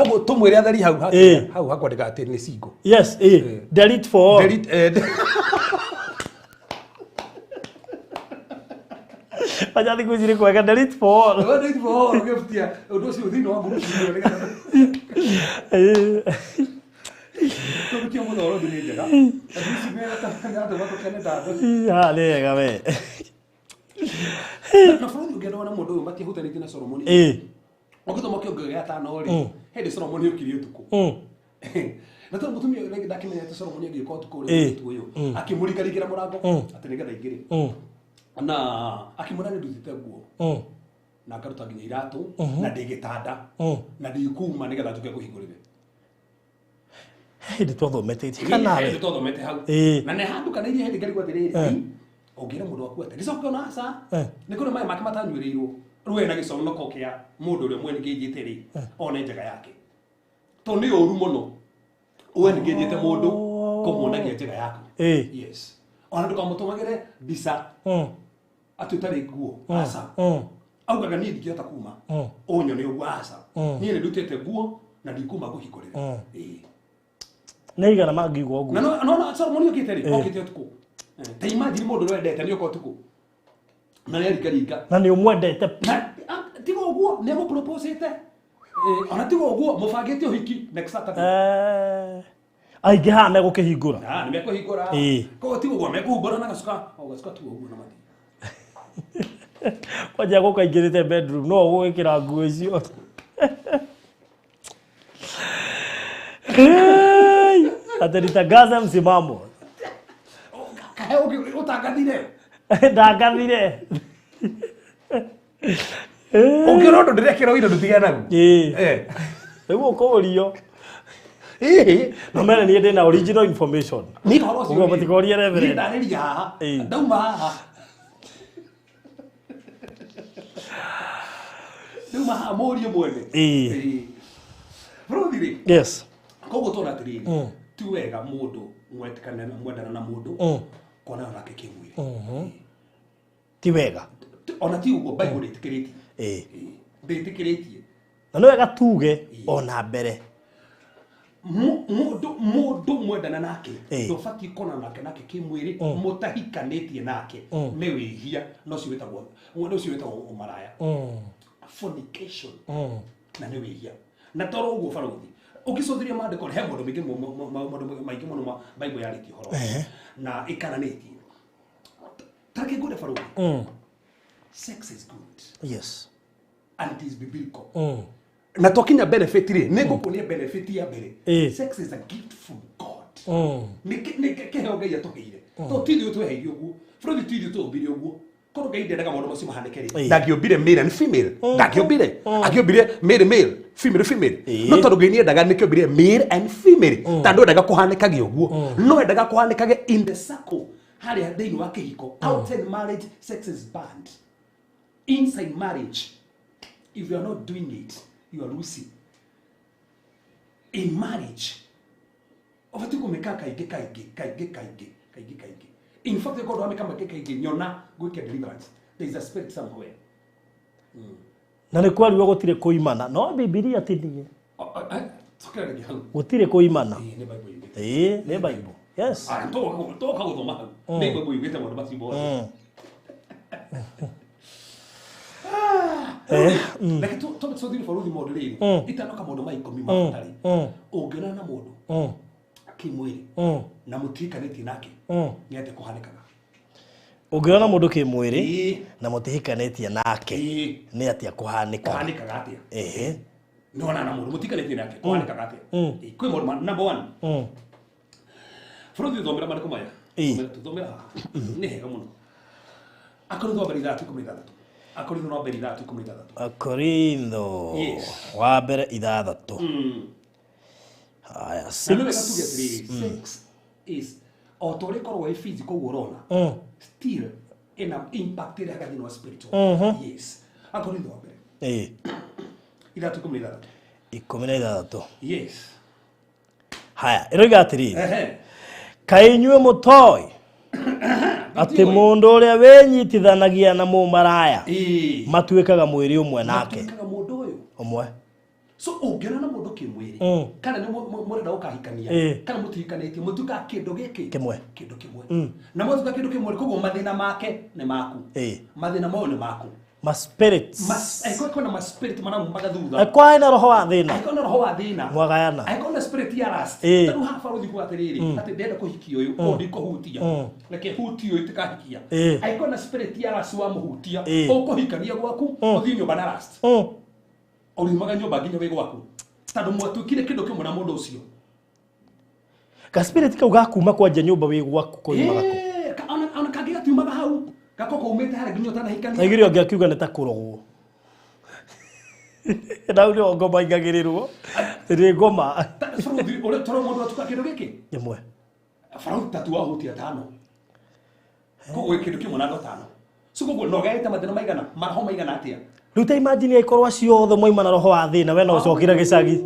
Ogo tumwire athari hau hakwandika ati ni single. Yes, delete for all. Delete Aja diku jiri kwega delete for all. Delete for all giftia. Odo si uthino wa guru si ni kana. Ko ti mo ro dini jaga. Adisi mera ta kana da wato kana da. Ya le ga me. Na fundi ugero na mundu mati hutanite na Solomoni. Ogithomo kio ngega tano ri. Hindi Solomoni ukiri utuku. Na to mutumia rege ndakimenyete Solomoni agiko utuku ri utuku uyu. Akimurikarigira murango ati nigetha igiri. Na akimurani ndutite guo. Na akaruta nginya iratu na ndigitanda. Na ndikuma nigetha njuke kuhingurire. Hindi twathomete kana we. Hindi twathomete hau. Na ne handu kana iria hindi ngarigwa thiriri. Ongira mundu waku ate. Gicoka ona asa. Ni kuna mai make matanywirirwo. Ruwe na giconoko kia mundu uri mwene ngijite ri. One njega yake. To ni oru muno. Uwe ngijite mundu kumuonagia njega yako. Yes. Ona ndukamutumagire bisa. Ati utari guo asa. Augaga ni ndikiota kuma. Onyo ni uguo asa. Ni ni ndutete guo na ndikuma guhikorera. Neiga na magigwo guo. No Solomoni okiteri okite tuku. Ta imagine mundu wendete ni uko tuku. Na ni arikaringa. Na ni umwendete. Tigo guo ne mo proposete. Ona tigo guo mufangite uhiki next Saturday. Aige ha me gukihingura. Ni me kuhingura. Ko tigo guo me kuhumbura na gacuka. O gacuka tu guo na mati. Kwaje gukaingirite bedroom no gwikira nguo icio. Atanitangaza msimamo. Kahe utangathire. Ndangathire. Ungiro ndo ndirekera wino ndutiganagu. Ewo korio. No mena ni ndina original information. Ni horo cio. Ugo matikoria reverend. Ndariria haha. Ndauma haha. Ndauma haha morio mwene. Brodiri. Yes. Kogo tona atiriri. Ti wega mundu mwetikana mwendana na mundu. Kona na kekimwiri. Ti wega. Ona ti ugo Bible itikiritie. Nditikiritie. Na no wega tuge ona mbere. Mundu mwendana nake. Ndofati kona nake kimwiri mutahikanitie nake. Ni wihia no ciwetagwo. Mundu ciwetagwo umaraya. Fornication. Na ni wihia. Na toro ugo farothi. Ukisothiria maandiko he mundu maingi muno Bible yariti horo. Na ikananitie. Take good for all. Sex is good. Yes. And it is biblical. Na talking a benefit ri, nego kunia benefit ya bere. Sex is a gift from God. Ke hoga ya tokeire. To tidi to heirio gu. From the tidi to obire gu. Kono ga ide daga modo mo simahane kere. Dagi obire male and female. Dagi obire. Agi obire male, female. No to genia daga ne ke obire male and female. Tando daga kohane kage ogu. No daga kohane kage in the circle. Hari adeni wa kehiko. Outside marriage, sex is banned. Inside marriage, if you are not doing it, you are losing. In marriage, ofati kumeka kaige. In fact, God will make a kaige. Nyona go get deliverance. There is a spirit somewhere. Na ni kwali wa gutire kuimana. No Biblia tindie. Gutire kuimana. Ni Bible. Yes. To ka guthoma. Ni Bible igite mundu macibo. Like to so diri faruthi mundu riri. Itanoka mundu mai komi mafutari. Ungena na mundu. Kimwiri. Na mutikanĩtie nake. Ni ate kuhanikaga. Ungena mundu kimwiri na mutikanĩtie nake. Ni ate kuhanikaga. Kuhanikaga atia. no na mundu mutikanĩtie nake kwanĩkaga atĩa kwĩ maũndũ ma number 1 bũrũri ũthomera marĩkũ maya tũthomera nĩ hega mũno Akorintho wa mbere 3:16 Akorintho wa mbere 3:16 Akorintho wa mbere 3 haya 6 sex is authority korwo e physical urona still ina impact ile haka dino spiritual yes Akorintho wa mbere 3:16 yes haya iroiga atiri kaĩ inyuĩ mũtoĩ atĩ mũndũ ũrĩa wĩnyitithanagia na mũmaraya matuĩkaga mwĩrĩ ũmwe nake ũmwe so ũngĩona na mũndũ kĩmwĩrĩ kana nĩ mũrenda ũkahikania kana mũtihikanĩtie mũtuĩka kĩndũ gĩkĩ kĩndũ kĩmwe na mũtuĩka kĩndũ kĩmwe koguo mathĩna make nĩ maku mathĩna mao nĩ maku ma spirits aikona ma spirit mana magathutha kwa ina roho wa thĩna aikona roho wa thĩna mwagayana aikona spirit ya rust tanu hafa rũthi kwa atĩrĩrĩ atĩ ndenda kũhikia ũyũ ũndĩ kũhutia reke huti ũyũ tikahikia aikona spirit ya rust wa mũhutia ũkũhikania gwaku ũthiĩ nyũmba na rust ũriumaga nyũmba nginya wĩ gwaku tondũ mwatuĩkire kĩndũ kĩmwe na mũndũ ũcio ka spirit kau gakuma kwanja nyũmba wĩ gwaku koimaga ona kangĩgatiumaga hau gakoko umete harĩ nginya ũtanahikania aigire onge akiuga nĩ ta kũrogwo na nĩ ngoma ingagĩrĩrwo nĩ ngoma bũrũri ũrĩa toro mũndũ atuka kĩndũ gĩkĩ ĩmwe bũrũri tatu ahutia 5 koguo kĩndũ kĩmwe na andũ 5 so koguo no gaita mathĩna maigana maraho maigana atĩa rĩu ta imagine aikorwo ciothe moima na roho wa thĩna we no ũcokire gĩcagi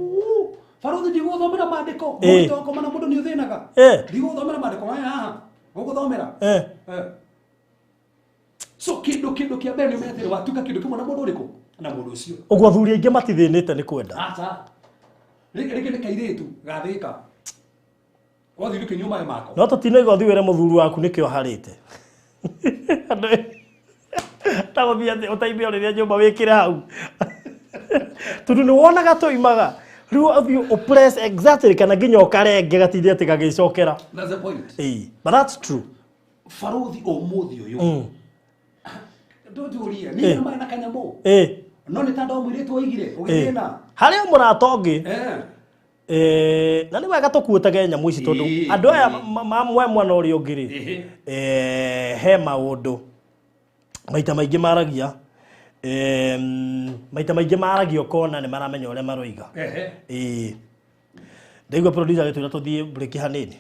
bũrũri ndigũthomera maandĩko mũndũ tokoma na mũndũ nĩ ũthĩnaga ndigũthomera maandĩko maya haha gũgũthomera so kĩndũ kĩa mbere nĩ methere watuka kĩndũ kĩmwe na mũndũ ũrĩkũ na mũndũ ũcio ũguo athuri aingĩ matithĩnĩte nĩ kwenda aca rĩkĩ nĩ kairĩtu gathĩka wathi rĩkĩ nyuma mako no tũtinoiga ũthiĩ wĩre mũthuri waku nĩkĩo harĩte tagũthiĩ atĩ ũteithio rĩrĩa nyũmba wĩkĩre hau tondũ nĩ wonaga tũimaga rĩu ũthiĩ ũpress exactly kana nginya ũkarenge gatindĩ atĩ gagĩcokera that's the point but that's true Faruthi ũmũthĩ ũyũ ndũnjũria nĩ na kanyamũ no nĩ tandũ mwĩrĩtu waigire ũgĩthĩna harĩa mũratongi na nĩ wega tũkuĩtage nyamũ ici tondũ andũ aya mamwe mwana ũrĩa ũngĩ he maũndũ maita maingĩ maragia ũkona nĩ maramenya ũrĩa maroiga ndaigua producer agĩtwĩra tũthiĩ break hanini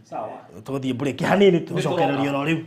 sawa tũthiĩ break hanini tũcokereria oro rĩu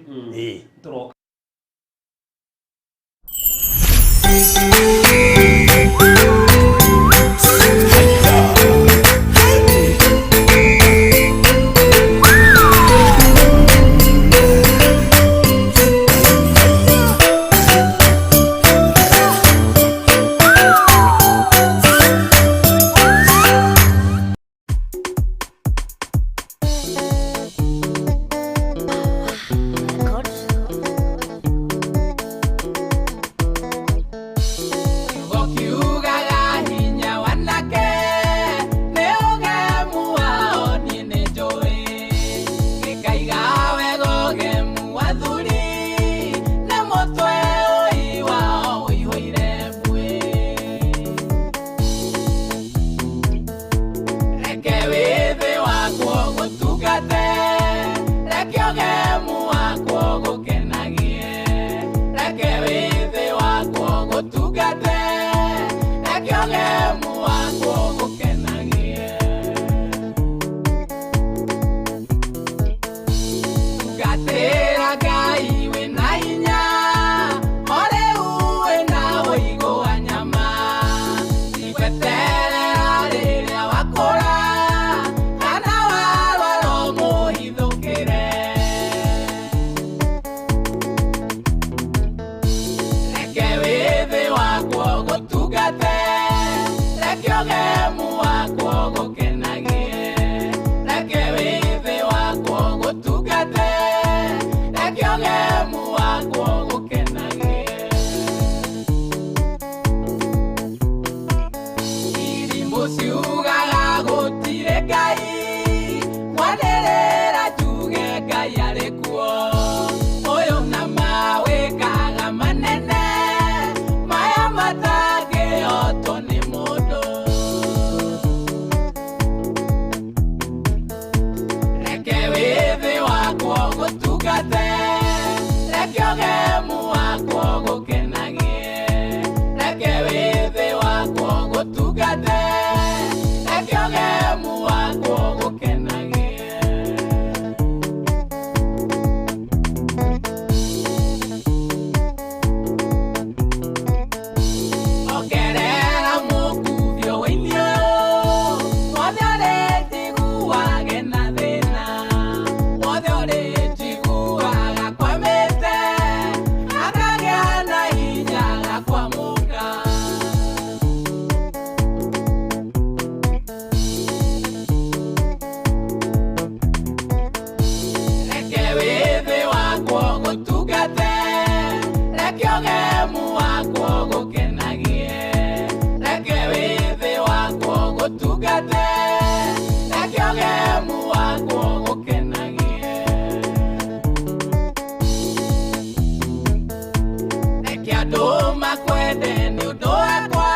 wende ni undu wakwa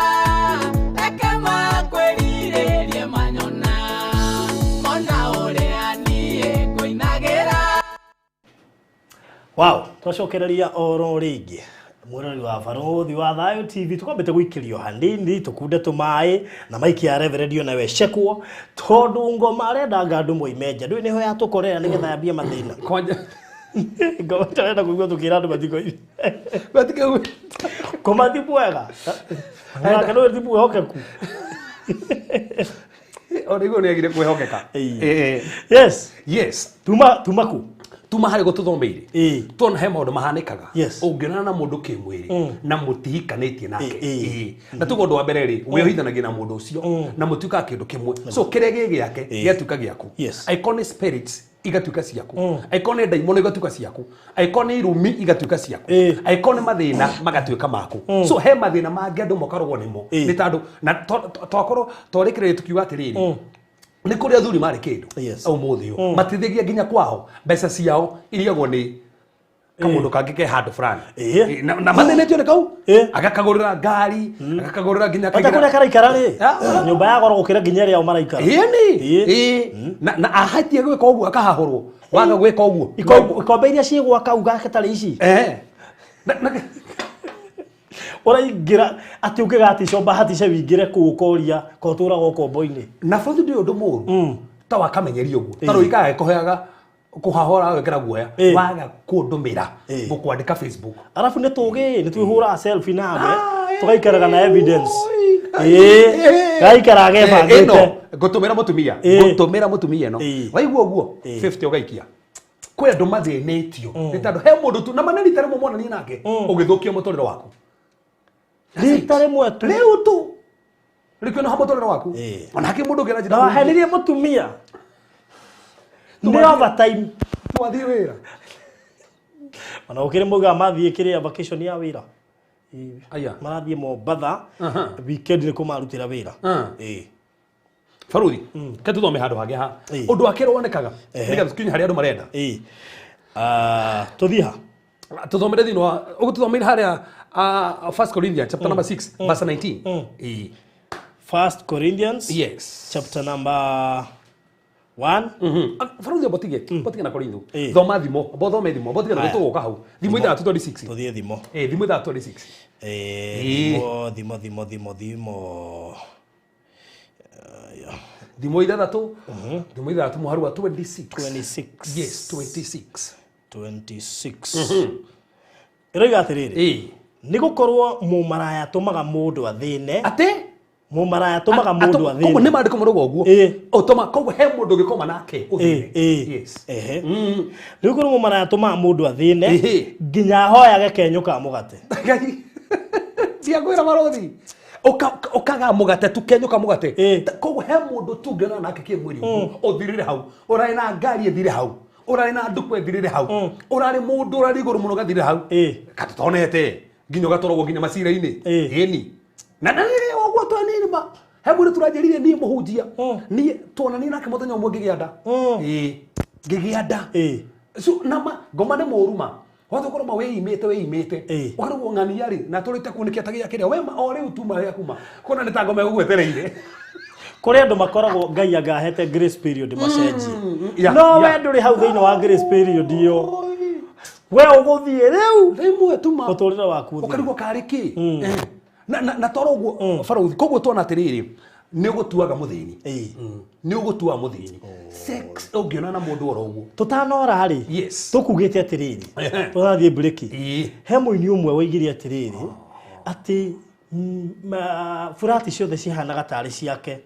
ekama kwirirerie manyona mona uria nie kuinagira. Wow, twacokereria oro ringi murori wa Baruthi wa Thayo TV tukwambite guikirio hanini tukunde tumai na maiki ya Reverend na wecekwo tondu ngoma arenda ngandu moimenja ndui niho ya tukorera nigetha yambie mathina Kwanja. ngoma tarenda kuigua tukira andu mathiko ici Batika koma thipu wega na kana thipu hokeku Origo ni agire kwehokeka. Yes. Tuma hari gututhomeire tona he maundu mahanikaga Yes. ungiona na mundu kimwiri na mutihikanitie nake na tugo ndo wa mbere ri wihithanagia na mundu ucio na mutuika kindu kimwe so kirege giake giatuka giaku iconic spirits igatuika ciaku iconic daimon igatuika ciaku iconic irumi igatuika ciaku iconic mathina magatuika maku so he mathina mangi andu mokarogwo nimo ni tandu na twakorwo twarikire tukiuga atiriri ni kuri athuri mari kindu au muthio matithigia nginya kwao mbeca ciao iriagwo ni kamundu kangi ke handu fulani na mathenetio ni kau agakagurira ngari agakagurira nginya kagira kuri karaikara ri nyumba ya goro gukira nginya ria maraikara na ahatie gwika uguo akahahurwo waga gwika uguo ikombe iria ciigwa kauga ketari ici uraingira ati ukigati comba hati ce wingire kuukoria kotura gokombo-ini na bothu ndi undu muru ta wakamenyeria uguo taro ikaga kuheaga kuhahora wekera guoya waga kundumira gukwandika Facebook arafu ni twihura selfie nawe tugaikaraga na evidence gaikara gebangite gutumira mutumia no waigua uguo 50 ugaikia kwe andu mathinitio ni tandu he mundu tu na maneni tare mumona ni nake ugithukia mutorero waku ritare mwetu riu tu rikyo na mutorero waku onake mundu ngena njira na henirie mutumia ni overtime twathie wira ona ukire muga mathie kiria vacation ya wira aya marathie Mombatha weekend ni kumarutira wira Baruthi katu thome handu hangi ha undu akero wonekaga niga tukinye hari andu marenda tuthiha tuthomere thino wa ugututhomere haria 1 Corinthians chapter number 6 verse 19 1 Corinthians chapter number 1 Baruthi botige na Korintho thoma thimo bothome thimo botige na gutugoka hau thimo itha 26 tuthie thimo thimo itha 26 thimo thimo ithathatu thimo ithathatu muharu wa 26 yes 26 iriga atiriri ni gukorwo mumaraya tumaga mundu athine ate mumaraya tumaga mundu athine koguo ni mandiko murugo uguo utoma koguo he mundu gikoma nake uthine yes ni gukorwo mumaraya tumaga mundu athine nginya hoyage kenyu ka mugate cia gwira Baruthi okaga mugate tukenyuka mugate koguo he mundu tungena nake kimwiri uthirire hau urai na ngari ethire hau urari na nduku ethirire hau urari mundu urari iguru muno gathire hau katutonete nginya gatorogwo nginya macira-ini ni na oguo twanini ma he mundu turanjirire ni muhunjia ni tuonani nake muthenya umwe ngigianda ngigianda so nama ngoma ni muruma watho koroma weimite ukarugwo ng'ani yari na turite kunikia tagia kiria we o riu tuma ya kuma kona ni tango megugwetereire kuri andu makoragwo ngai angahete grace period macenji no we nduri hau thiini wa grace period iyo we uguthie riu rimwe tuma uturira waku ukarugwo kariki na torogwo Baruthi koguo tuona atiriri ni ugutuaga muthini ni ugutua muthini sex ungiona na mundu oroguo tutanora ri tukugite atiriri turathie break he muini umwe waigire atiriri ati furati ciothe cihanaga tari ciake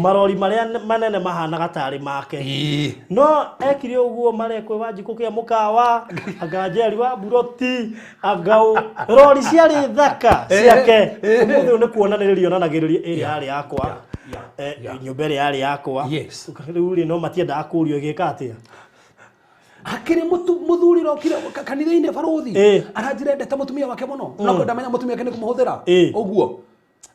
marori maria manene mahanaga tari make no ekire uguo marekwe wanjiku kia mukawa angajeri wa buroti angau rori ciari thaka ciake muthe ni kuonaniririo nanagiriria iri ari yakwa nyumba iri ari yakwa riu ri no matienda akurio gika atia akire muthuri rokire kanitha-ini Baruthi aranjirendete mutumia wake muno no ndamenya mutumia wake ni kumuhuthira uguo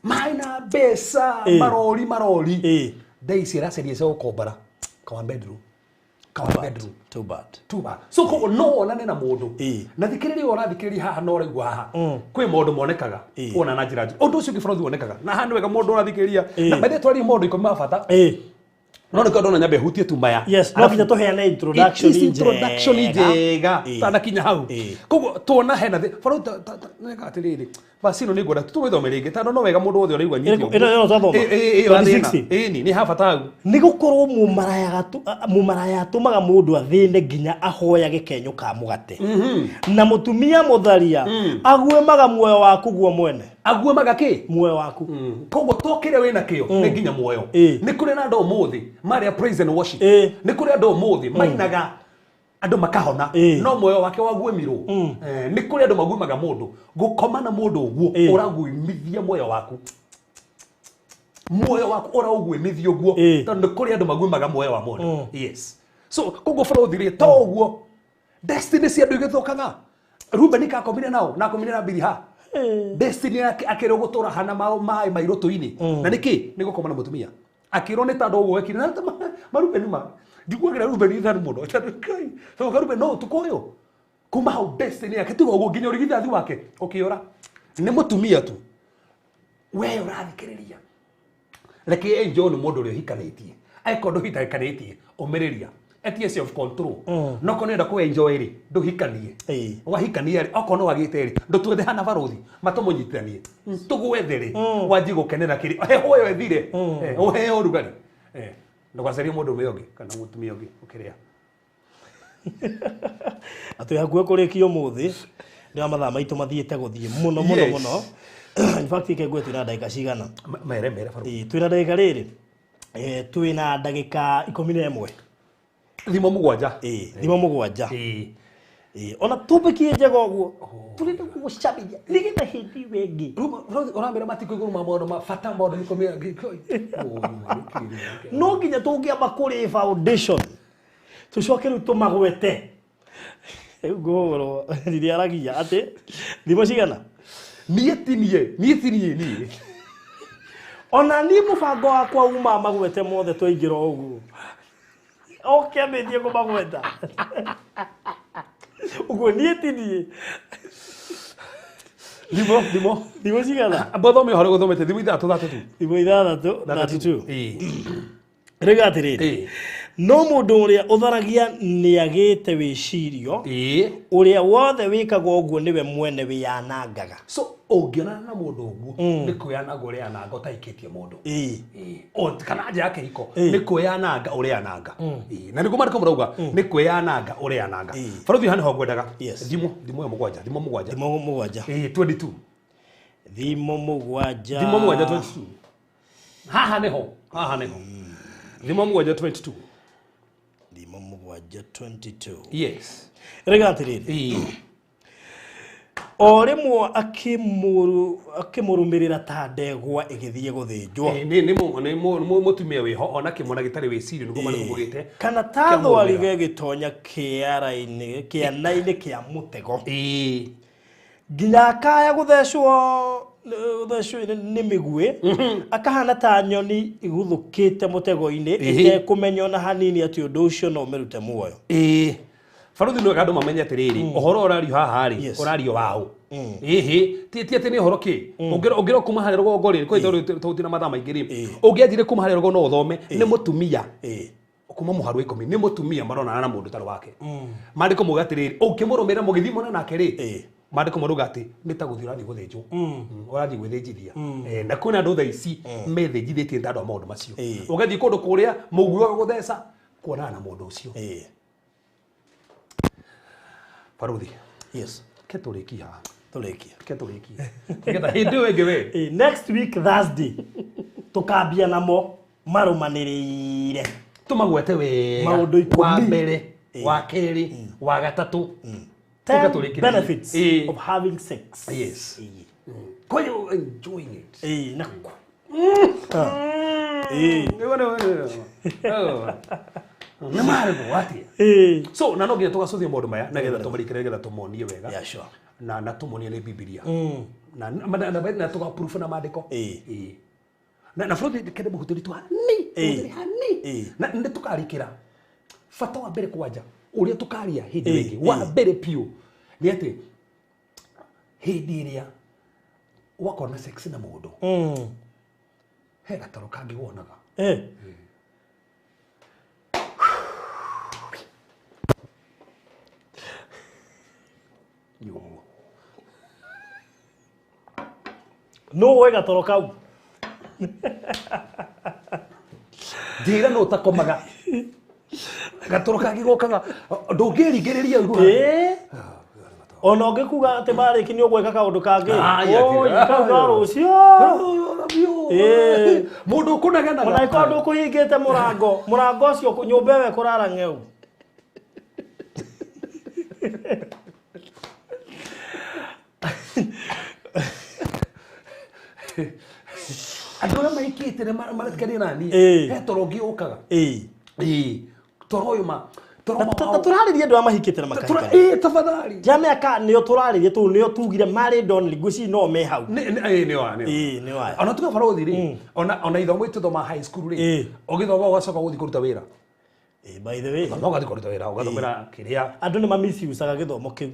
maina mbeca marori ndaici raceria cia gukombara kwa bedroom kawa bedroom. Too bad. So ko no onane na mundu na thikiriri ona thikiriri haha no raigwa haha kwi mundu monekaga ona na njira undu ucio gibrothi wonekaga na haha niwega mundu ona thikiriria na bethe twari mundu iko mabata no niko ndona nyambe hutie tu maya yes no kinya tuheana introduction njega tana kinya hau koguo tuona hena baro nega atiriri basi no nigwenda tuwithome ringi tano no wega mundu wothe uraigwa nyitio ino tathoma ni ha bata hau ni gukorwo mumaraya tumaga mundu athine nginya ahoya gikenyo ka mugate na mutumia mutharia aguemaga muoyo waku guo mwene aguemaga ki muoyo waku koguo tokire wina kio ni nginya muoyo ni kuri na ndo muthi maria praise and worship ni kuri ndo muthi mainaga andu makahona no muoyo wake waguemirwo ni kuri andu maguemaga mundu gukoma na mundu uguo uraguimithia muoyo waku uraguimithia uguo tondu ni kuri andu maguemaga muoyo wa mundu yes so koguo borothire to uguo destiny cia andu igithukaga Ruben kakomire nao na komire na Biliha destiny akero gutura hana mai mairoto-ini na niki ni gukoma na mutumia akiro ni tando uguo ekire na Ruben ma ndiguagira Ruben ithari muno kai so Ruben no tukoyo kuma hau destiny yake tigo uguo nginya urigithathi wake ukiora ni mutumia tu we urathikiriria reke enjoy ni mundu uri hikanitie aikondo hitakanitie umiriria etie self control no konenda ku enjoy ri nduhikanie wahikanie ri okono wagite ri ndutwethe hana baruthi matumunyitithanie tugwethere wanji gukenera kiri hoyo ethire uhe urugari ndugwacerie mundu meyonge kana mutumia ungi ukiria atu hakuhe kurikio muthi ni amathaa maitu mathiete guthie muno in fact ikegwe twina ndagika cigana mere baru twina ndagika riri twina ndagika 11 thimo mugwanja thimo mugwanja ona tubikie njega uguo turinde gucabithia nigita hindi wengi urambira matiko iguru ma maundu ma fata maundu nikomia no nginya tungiamba kuri foundation tucoke riu tumagwete ugoro riria aragia ati thimo cigana nietinie ona ni mubango wakwa uma magwete mothe twaingira uguo okay ambithie kumagweta uguo nietinie thimo cigana bothome hore guthomete thimo ithatu tu thimo ithathatu 32 rega atiriri no mundu uria utharagia ni agite wicirio uria wothe wikaga uguo niwe mwene wiyanangaga so ungiona na mundu uguo ni kuyananga uria yananga utaikitie mundu o kana nja yake iko ni kuyananga uria yananga na niguo mariko murauga ni kuyananga uria yananga baruthi hani ho ngwendaga thimo mugwanja 22 thimo mugwanja 22 haha niho thimo mugwanja 22 thimo mugwanja 22 yes rega atiriri orimwo akimurumirira ta ndegwa igithie guthinjwo ni mutumia wiho ona kimona gitari wicirio niguo marigurite kana ta thwarige gitonya kiana-ini kia mutego nginya kaya guthecwo ni migwe akahana ta nyoni iguthukite mutego-ini itekumenya ona hanini ati undu ucio no merute muoyo baruthi no gandu mamenye atiriri uhoro urario haha ri urario wao ti ati ni uhoro ki ungira kuma harä rũgongo rä kwä tåti na mathaa maingä rä ungianjire kuma harä rũgongo no uthome nä mutumia kuma muharu 10 nä mutumia maronana na mundu tarä wake mandiko muga atiriri ukimurumira mugithimona nake ri mandiko maruga ati nä ta guthii urathi guthinjwo urathi gwithĩnjithia na kwĩna andũ thaa ici methĩnjithĩtie nĩ andũ a maũndũ macio ũgathiĩ kũndũ kũrĩa mũguaga gũtheca kuonana na mũndũ ũcio baruthi ke tũrĩkia nĩgetha hĩndĩ ĩyo ĩngĩ we next week Thursday tukambia namo marumanĩrĩire tũmagwete wega maũndũ 10 wa mbere wa kerĩ wa gatatũ benefits of having sex. Yes. Kwa hiyo enjoying it. Naku. Na marego ati. So na no nginya tugacuthia maundu maya na getha tumarikire getha tumonie wega. Yeah, sure. Na tumonie ni Biblia. Na tuga proof na maandiko. Na Frodi kende muhuturi tu hani. Na ndi tukarikira. fata wa mbere kwanja uria tukaria hindi wingi wa mbere pio ni ati hindi iria wakona sex na mundu he gataro kangi wonaga yo no we gataro kau ndira no takomaga gataro kangi gokaga ndungirigiriria ugu ona ungikuga ati mariki ni ugweka kaundu kangi ikaga rucio mundu kunagena ona ikondu kuhingite murango ucio nyumba we kurara ngeu andu ya maikite ne marakani nani he torongi ukaga toroyo ma turaririe ndu amahikite na makanitha tafadhali jame aka nio turaririe tu nio tugire mari don liguci no me hau ni wa ona tuka farothi ri ona ithomo itithoma high school ri ogithoma ugacoka guthi kuruta wira by the way no gathi kuruta wira ugathomera kiria andu ni mamisiusaga githomo kiu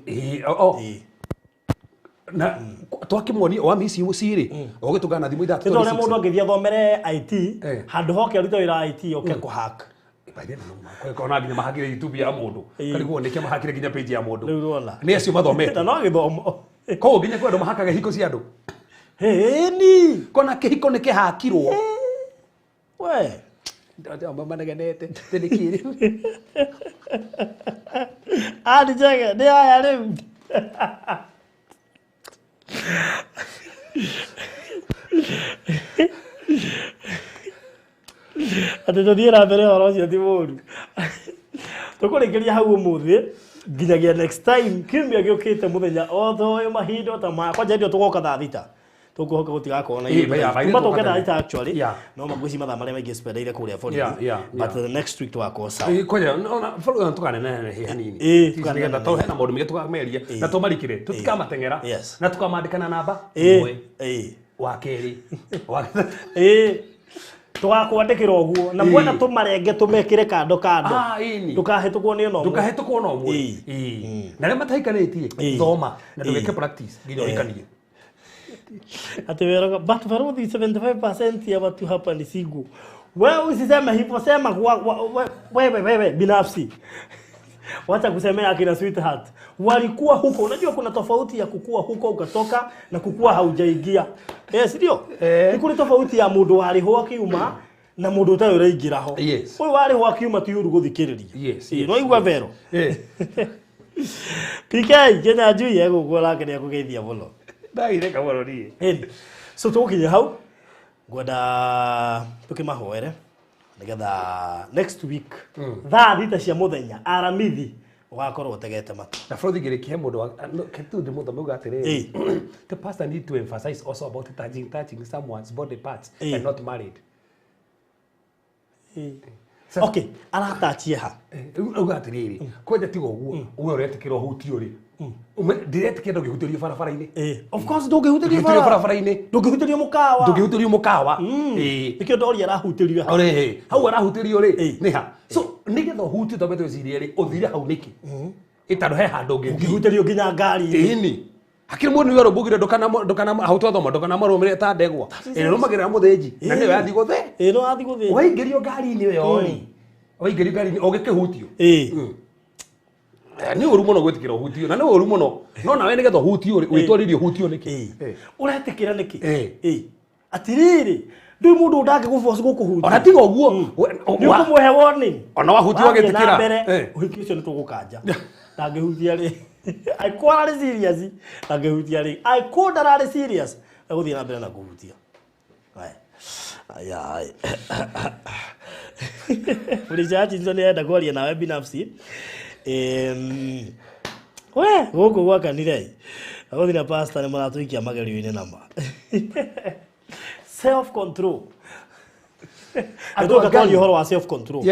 na twakimwoni wa misi usiri ogitugana thimu ithatu tondore mundu angithia thomere IT handu hoke aruta wira IT oke kuhack baide no kona nginya mahakire YouTube ya mundu kariguo nike mahakire nginya page ya mundu riu rona ni acio mathomete no githomo ko nginya kwendu mahakaga hiko cia andu ni kona kihiko nike hakirwo we ndio mama negenete tenikiri jage ni aya riu ati tuthiira mbere horo cio ti muru tukurikiria hau umuthi nginyagia next time kiumia giukite muthenya otho mahindo ta makwa ndio tugoka thaa thita tukuhoka gutigakorwo na kuma tuke thaa thita actually no maguci mathaa maria maingi spendeire kuria borithi but the next week twakorwo sawa koja ona borithi tukane nene hanini tukanega to hena maundu mingi tukameria na tumarikire tutikamatengera na tukamandikana namba wa keri tugakwandikira uguo na mwena tumarenge tumekire kando tukahetukwo ni no mwe na rema taikanitie thoma na ndugeke practice nginya ikanie ati weraga but varothi 75% ya watu hapa ni sigu wewe usiseme hivyo sema wewe binafsi wacha kusemea akina sweetheart walikuwa huko unajua kuna tofauti ya kukua huko ukatoka na kukua haujaingia ndio ni kuna tofauti ya mundu wali ho akiuma na mundu utayo raingira ho wewe wali ho akiuma tu yuru guthikiriria no igwa vero PK kenya njui yego gukora kene kugeithia muno ndaire kamaro ni so tukinya hau gwada tukimahoere nigetha next week thaa thita cia muthenya aramithi ugakorwo utegete matu na Frodi girikie mundu ketu ndi mutho muga atiri the pastor need to emphasize also about touching someone's body parts and not married okay aratachie ha uga atiri kwenda tigo uguo uwe uretikira hutio ri ndiretikira ndugihutirio barabara-ini of course ndugihutirio barabara-ini ndugihutirio mukawa ikio ndori arahutirio ore hau arahutirio ri niha so nigetha hutio tabeto ciria ri uthire hau niki itando he handu ngihutirio nginya ngari ini hakiri mundu yoro bugire ndokana hau twathoma ndokana marumire ta ndegwa rumagirira muthenji na niwe athi guthe no athi guthe waingirio ngari-ini we ori waingirio ngari-ini ogikihutio ni uru muno gwetikira hutio na ni uru muno no nawe nigetha hutio witwaririo hutio niki uretikira niki atiriri ndu mundu ndake guforce gukuhutia ona tiga uguo ni kumuhe warning ona wahutio agetikira uhikisho ni tugukanja ndangihutia ri I quite serious ndangihutia ri I could are serious aguthie na mbere na kuhutia ay Furijaji ndio nienda kwaria nawe binafsi we guku gwa kanire aguthi na pastor ni maratuikia magerio-ini nama self control ando katali horo wa self control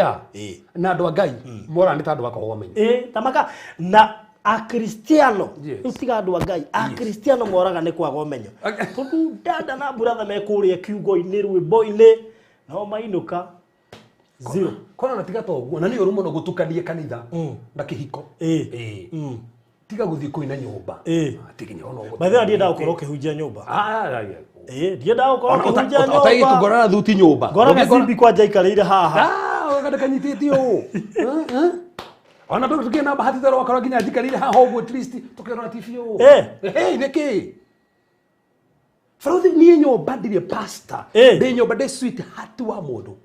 na andu ngai mora ni tandu bakogwo menye tamaka na a Cristiano utiga andu ngai a Cristiano moraga ni kwaga umenyo tondu dada na brother mekuria kiugo-ini rwimbo-ini no mainuka Zero. Kona na tiga toguo na ni oru muno gutukanie kanitha na kihiko. Tiga guthii kuina nyumba. Tiginya ono. Bathe ndienda gukorwo kihunjia nyumba. Ndienda gukorwo kihunjia nyumba. Otai kugorana thuti nyumba. Goraga simbi kwa njaikareire haha. Wakada kanyititi o. Ona ndo tukiena bahati taro wakarwa ginya njikarire haha oguo at least tukirora TV o. Niki. Faruthi ni nyumba ndire pastor. Ndi nyumba ndi sweetheart wa mundu.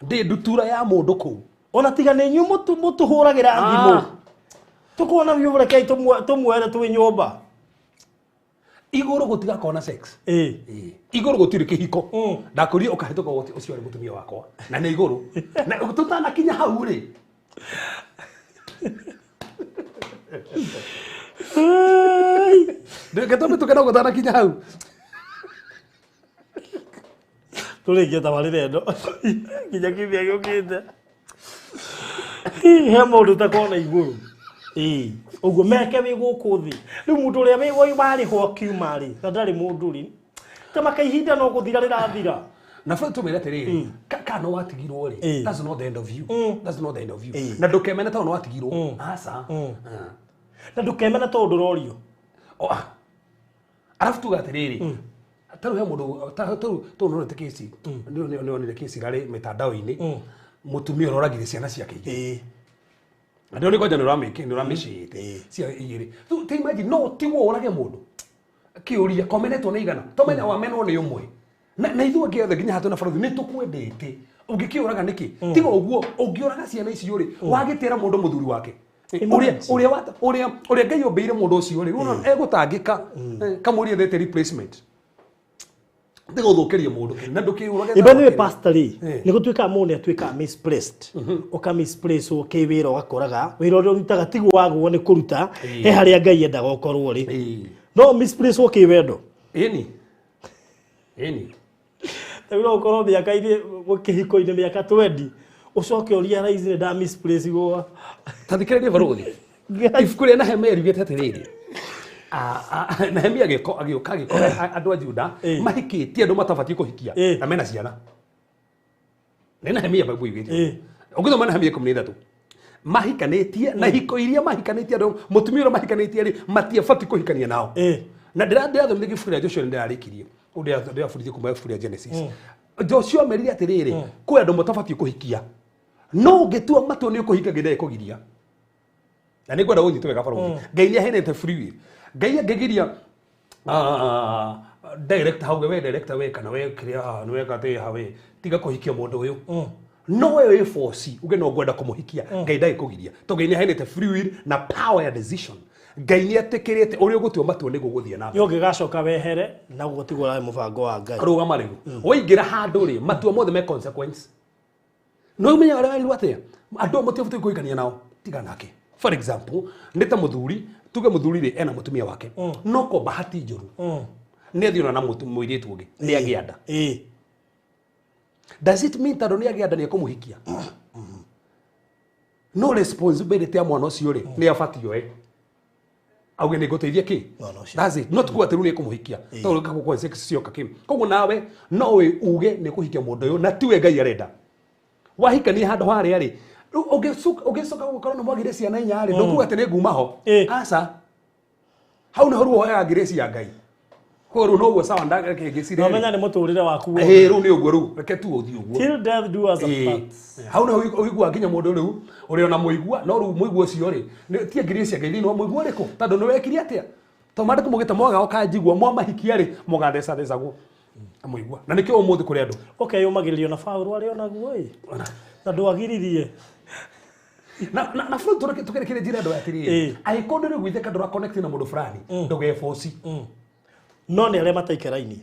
Ndi ndutura ya mundu ku. Ona tiga ni nyu mutu huragira thimu. Tukona vyuvura kai tumwere twi nyumba. Iguru gutiga kona sex. Iguru gutiri kihiko. Ndakuri ukahituka wote ucio ari mutumia wakwa. Na ni iguru. Na tutana kinya hau ri. Ndeke tobe tukana gutana kinya hau. Tuli tabarĩ rendo nginya kĩmbia gĩũkĩte he mũndũ ũtakona igũrũ ũguo meke wĩ gũkũ thĩ rĩu mũndũ ũrĩa wĩ warĩho akiuma rĩ na ndarĩ mũndũ rĩ tamaka ihinda no gũthira rĩrathira na bado tumera terere kana watigirwo rĩ that's not the end of you that's not the end of you na ndũkemena ta no watigirwo asa na ndũkemena tondũ rorio arafu tugaterere taru he mundu tu no te kesi ni kesi rari mitandao-ini mutumia uroragire ciana ciake ndio ni koja ni ramishite cia igiri tu te imagine no tiwo urage mundu kiuria komenetwo ni igana to menya wamenwo ni umwe na ithuĩ ngĩothe nginya hatũ na bũrũri nĩ tũkwendete ũngĩkĩũraga nĩkĩ tiga ũguo ũngĩũraga ciana icio rĩ wagĩtĩra mũndũ mũthuri wake ũrĩa Ngai ũmbĩire mũndũ ũcio rĩ egũtangĩka kamũria thete replacement tiga ũthũkĩrie mũndũ na ndũkĩũrage ibani we pastor rĩ nĩ gũtuĩka mũndũ atuĩka misplaced ũka misplace ũkĩwĩra ũgakoraga wĩra ũrĩa ũrutaga tiga wagwo nĩ kũruta he harĩa Ngai endaga ũkorwo rĩ no misplace ũkĩwendo eni Tawira ukorwo miaka ine gukihiko-ine miaka 20 ucoke uria rais ne da misplace go tathikĩrĩria baruthi ibuku rĩa Nehemia riugĩte atĩrĩrĩ Nehemia agĩũka andũ a Juda mahikĩtie andũ matabatiĩ kũhikia na mena ciana nĩ Nehemia Bible yugĩte ũngĩthoma Nehemia 13 mahikanĩtie na hiko iria mahikanĩtie andũ mũtumia ũrĩa mahikanĩtie rĩ matiabatiĩ kũhikania nao na ndĩrathomithia ibuku rĩa Joshua nĩndĩrarĩkirie ndio afundithia kuma ibuku rĩa Genesis Joshua merire atĩrĩrĩ kwĩ andũ matabatiĩ kũhikia no ũngĩtua matua nĩ ũkũhika Ngai ndekũgiria na nĩ ngwenda ũnyitwo wega bũrũri Ngai nĩ aheanĩte free will Ngai angĩgiria director hau we director we kana we kĩrĩa nĩ weka atĩ hawe tiga kũhikia mũndũ ũyũ no wewe force uge no ngwenda kũmũhikia Ngai ndagĩkũgiria to Ngai nĩ aheanĩte free will na power ya decision Ngai nĩ atĩkĩrĩte ũrĩa ũgũtua matua nĩguo gũthiĩ na yo gĩgacoka wehere na gũtigũra mũbango wa Ngai rũgama rĩu waingĩra handũ rĩ matua mothe me consequence no ũmenya arĩa wĩrwo atĩa andũ matiabatiĩ kũhikania nao tiga nake for example nĩ ta mũthuri tuge mũthuri rĩ ena mũtumia wake no ko bahati njũru nĩ athiĩ na mũirĩtu ũngĩ nĩ agĩa nda does it mean tondũ nĩ agĩa nda nĩ ekũmũhikia no responsibility ya mwana ũcio rĩ nĩ abatiĩ oe auge nĩ ngũteithia kĩ that's it not kuwa teruni kumuhikia to gũkwa sex cio kakim koguo nawe no we uge nĩ kũhikia mũndũ ũyũ na tiwe Ngai arenda wahikania handũ harĩa rĩ ũgĩcoka gũkorwo na mwagire ciana inya rĩ ndũkuga atĩ nĩ nguma ho aca hau nĩ horuo hoyaga grace ya Ngai koguo no ũguo sawa ndagĩcirĩ no menya nĩ mũtũrĩre waku rĩu nĩ ũguo rĩu reke tu ũthiĩ ũguo till death do us apart hau nĩ ũigua nginya mũndũ rĩu ũrĩ ona mũigua no rĩu mũigua ũcio rĩ tie grace ya Ngai no mũigua rĩkũ tondũ nĩ wekire atĩa to mandĩko mũgĩte mwaga ũkanjigua mwamahikia rĩ mũgatheca thecagwo mũigua na nĩkĩo ũmũthĩ kũrĩ andũ okay umagĩrĩrio na Paulo arĩ onaguo na ndwagiririe na fulani tukerekere njĩra andũ atĩrĩrĩ angĩkorwo nĩ gwĩtheka ndũra connect na mũndũ fulani ndũgeforce no nĩ arĩa mataikaraini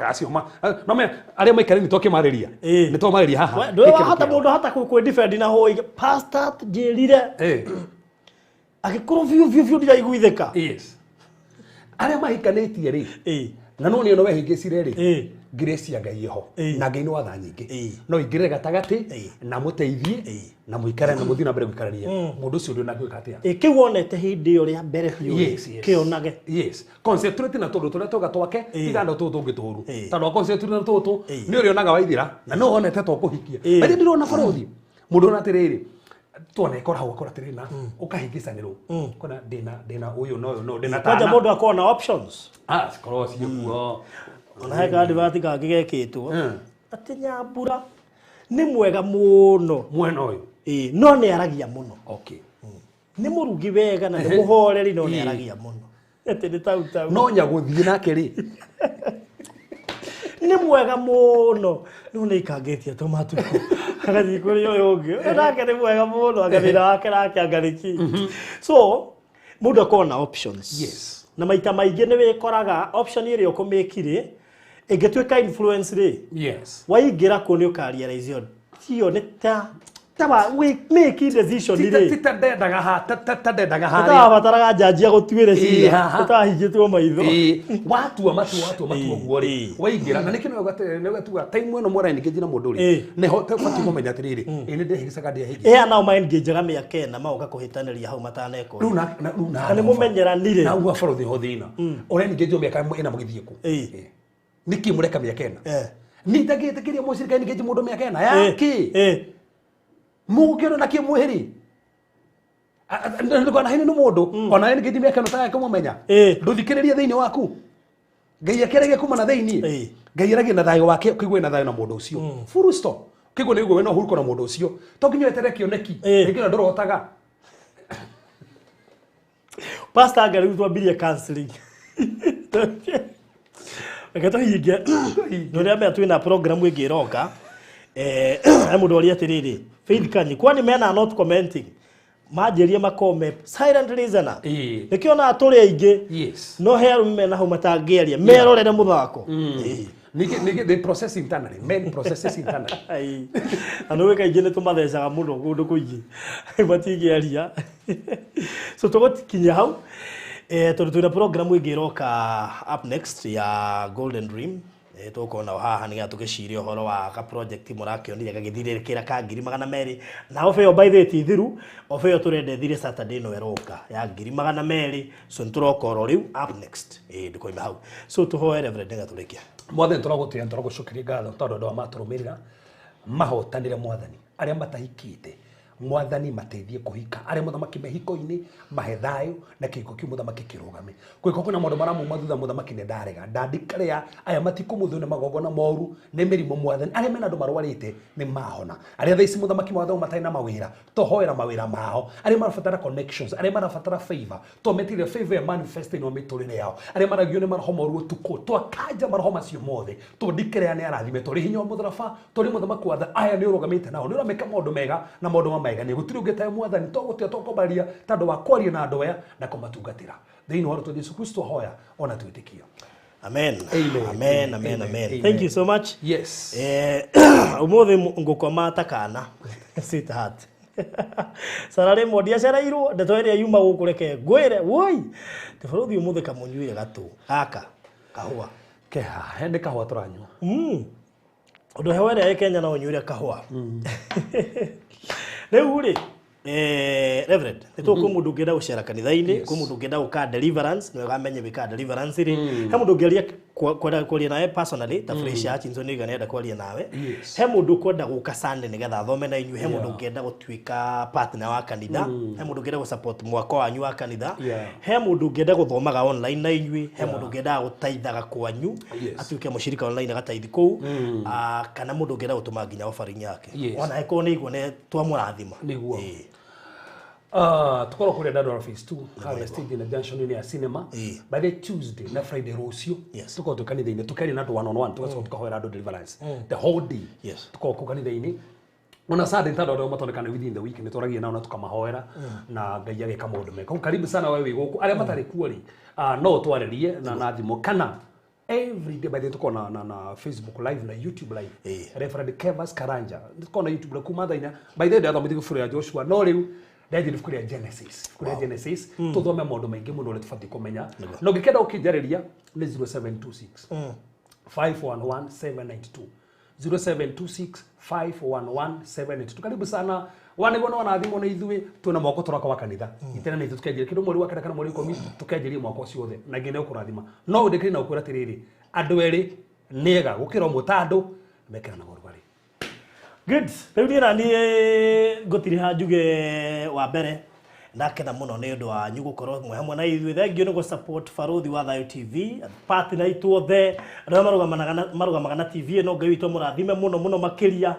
acio no me arĩa maikaraini tokĩmarĩria nĩ twamarĩria haha ndwe hata mũndũ hata kwĩ defend na hoi pastor njĩrire agĩkorwo biũ ndiraiguithĩka yes arĩa mahikanĩtie rĩ na no no wehingicire ri grace ya Ngai ho na Ngai no watha nyingi no ingire gatagati na muteithie na muikare na muthina mbere guikarania mundu ucio ndio nagwika atia kiu wonete hindi yo ria mbere biu kionage concentrate na tundu turia toga twake iganda tu tungi turu tondu concentrate na tutu ni uri onaga waithira na no honete to kuhikia bali ndirona borothi mundu na tiriri tuone ikora hau akora tirina ukahingicaniro kona dina uyu no dina ta mundu akona options sikoro sikuo ona heka advert ka gigekitwo ati Nyambura ni mwega muno mwena uyu no ni aragia muno okay ni murugi wega na ni muhoreri no ni aragia muno ati ni tau no nya guthii nake ri ni mwega muno no ni ikangetia tomatuko agathi kuri uyu ungi nake ni mwega muno agathira wake nake angariki so mundu akona options na maita maingi ni wikoraga option iri ukumikire ingetwika influence ri waingira ku ni ukarealize tio ni taba we make decision ri titendaga ha bataraga jajia gutwire cira tutahingitwo maitho watu guo ri waingira na nikino gatuga time eno mora engage na mundu ri ne hote fati kumenya atiriri ni ndehigicaga ndehigi nao ma engage ga miaka na mauka kuhitaniria hau mataneko runa ni mumenyeranire na uwa borothi hothina ora engage miaka ena mugithieku niki mureka miaka ena nitagite kiria mucirika engage mundu miaka ena yaki mugero na kimweheri ndiko na hini mundu ona ni gidi miaka notaka kumumenya nduthikiriria thiini waku Ngai akerege kuma na thiini Ngai arage na thayo wake kigwe na thayo na mundu ucio full stop kigwe ni gwe no huruko na mundu ucio to kinyo etere kioneki ngina ndorotaga pastor ngari twambirie counseling Akatohigia no ria me twina program ingiroka mundu ori atiriri Faith Kanyi kwani mena not commenting majiria makome silent listener nikiona aturi aingi no heru mena hau matangiaria merorere muthako niki the process internally men processes internally anu kaingi ni tumathecaga muno gundu kuingi matingiaria so tugotikinya hau tondu twina program ingiroka up next ya Golden Dream tukona haha ni gatugiciria horo wa ka project murakionire gagithirikira ka 200 na ofeyo by the thiru ofeyo turende thire Saturday no eroka ya 200 so nturokoro riu up next ndikoima hau so tuhoe Reverend Gaturikia mwathani turagutia turagucukiria ngatho tondu ndo maturumirira mahotanire mwathani aria matahikite mwathani mateithie kuhika aria muthamaki mehiko-ini mahethayo na kiko kiu muthamaki kirugame kwiko kuna mundu maramu mathutha muthamaki ne ndarega ndandikaria aya matikumuthu ne magogona moru ne mirimo mwathani aria mena andu marwarite ni mahona aria thaisi muthamaki mwathani matai na mawira tohoera mawira mao aria marafatara connections aria marafatara favor to metire favor ya manifesting no miturire yao aria maragio ne marho moru tuko to akaja marho macio mothe to ndikaria ne arathime tori hinyo mutharafa tori muthamaki watha aya ni urugamite nao ni urameka maundu mega na maundu ni gutiri ungetaye mwathani to gutia to kobaria tando wa kwaria na andu aya na kumatungatira thiini wa ruto Yesu Kristo hoya ona twitikio amen amen thank you so much yes umuthi ngukoma takana sweetheart sarare modia cerairwo ndetweria yuma gukureke ngwire woi tiburuthi umuthi kamunyuire gatu aka kahua keha hende kahua turanywa undu hewere Kenya na unyuire kahua Riu ri Reverend nituko mundu ngenda gucera kanitha-ini ku mundu ngenda guka deliverance no gamenye bika deliverance ri he mundu ngeria kwaria nawe personally ta fresh achinzo ni gane kwaria nawe he mundu kwenda guka Sunday nigetha thome na inyu he mundu ngenda gutwika partner wa kanitha he mundu ngenda gusupport mwako wanyu wa kanitha he mundu ngenda guthomaga online na inyu he mundu ngenda gutaithaga kwanyu atuike mushirika online gataithi ku kana mundu ngenda gutuma nginya offering yake ona eko ni igwo ne twamurathima niguo tukoro kuri Dadora Phase 2 kare stage na junction ni ya cinema by the Tuesday na Friday rocio tuko tukanitha-ini tukari na 1-on-1 tuko tukahoera andu deliverance the whole day tuko kukanitha-ini ona Sunday Dadora matonekana within the week ni turagia naona tukamahoera na Ngai ageka maundu meka karibu sana wewe guku aria matari kuori no twaririe na nathimo kana every day by the tuko na Facebook live na YouTube live Reverend Kevas Karanja tuko na YouTube la kumathaina by the day athomithi gufuru ya Joshua no riu ndaje ndikuria Genesis Genesis tuthome maundu maingi muno uri tufati kumenya no ngikenda ukinjariria ni 0726 511792 0726 511792 karibu sana wane bona wana thimo na ithui tuna moko turaka wa kanitha itena ni tukenjira kindu mweri wa kana kana mweri 10 tukenjiria mwako cio the na ngine ukurathima no ndikiri na ukura tiriri andu eri niega gukira mutandu mekera na gorubari good rĩu ni ngotiri ha njuge wa mbere ndakena muno nĩ ũndũ wanyu gũkorwo mwe hamwe na ithuĩ thengio nĩ support Barothi wa Thayo TV partner itu othe arĩa marũgamaga na TV ĩno Ngai witũ mũrathime muno makĩria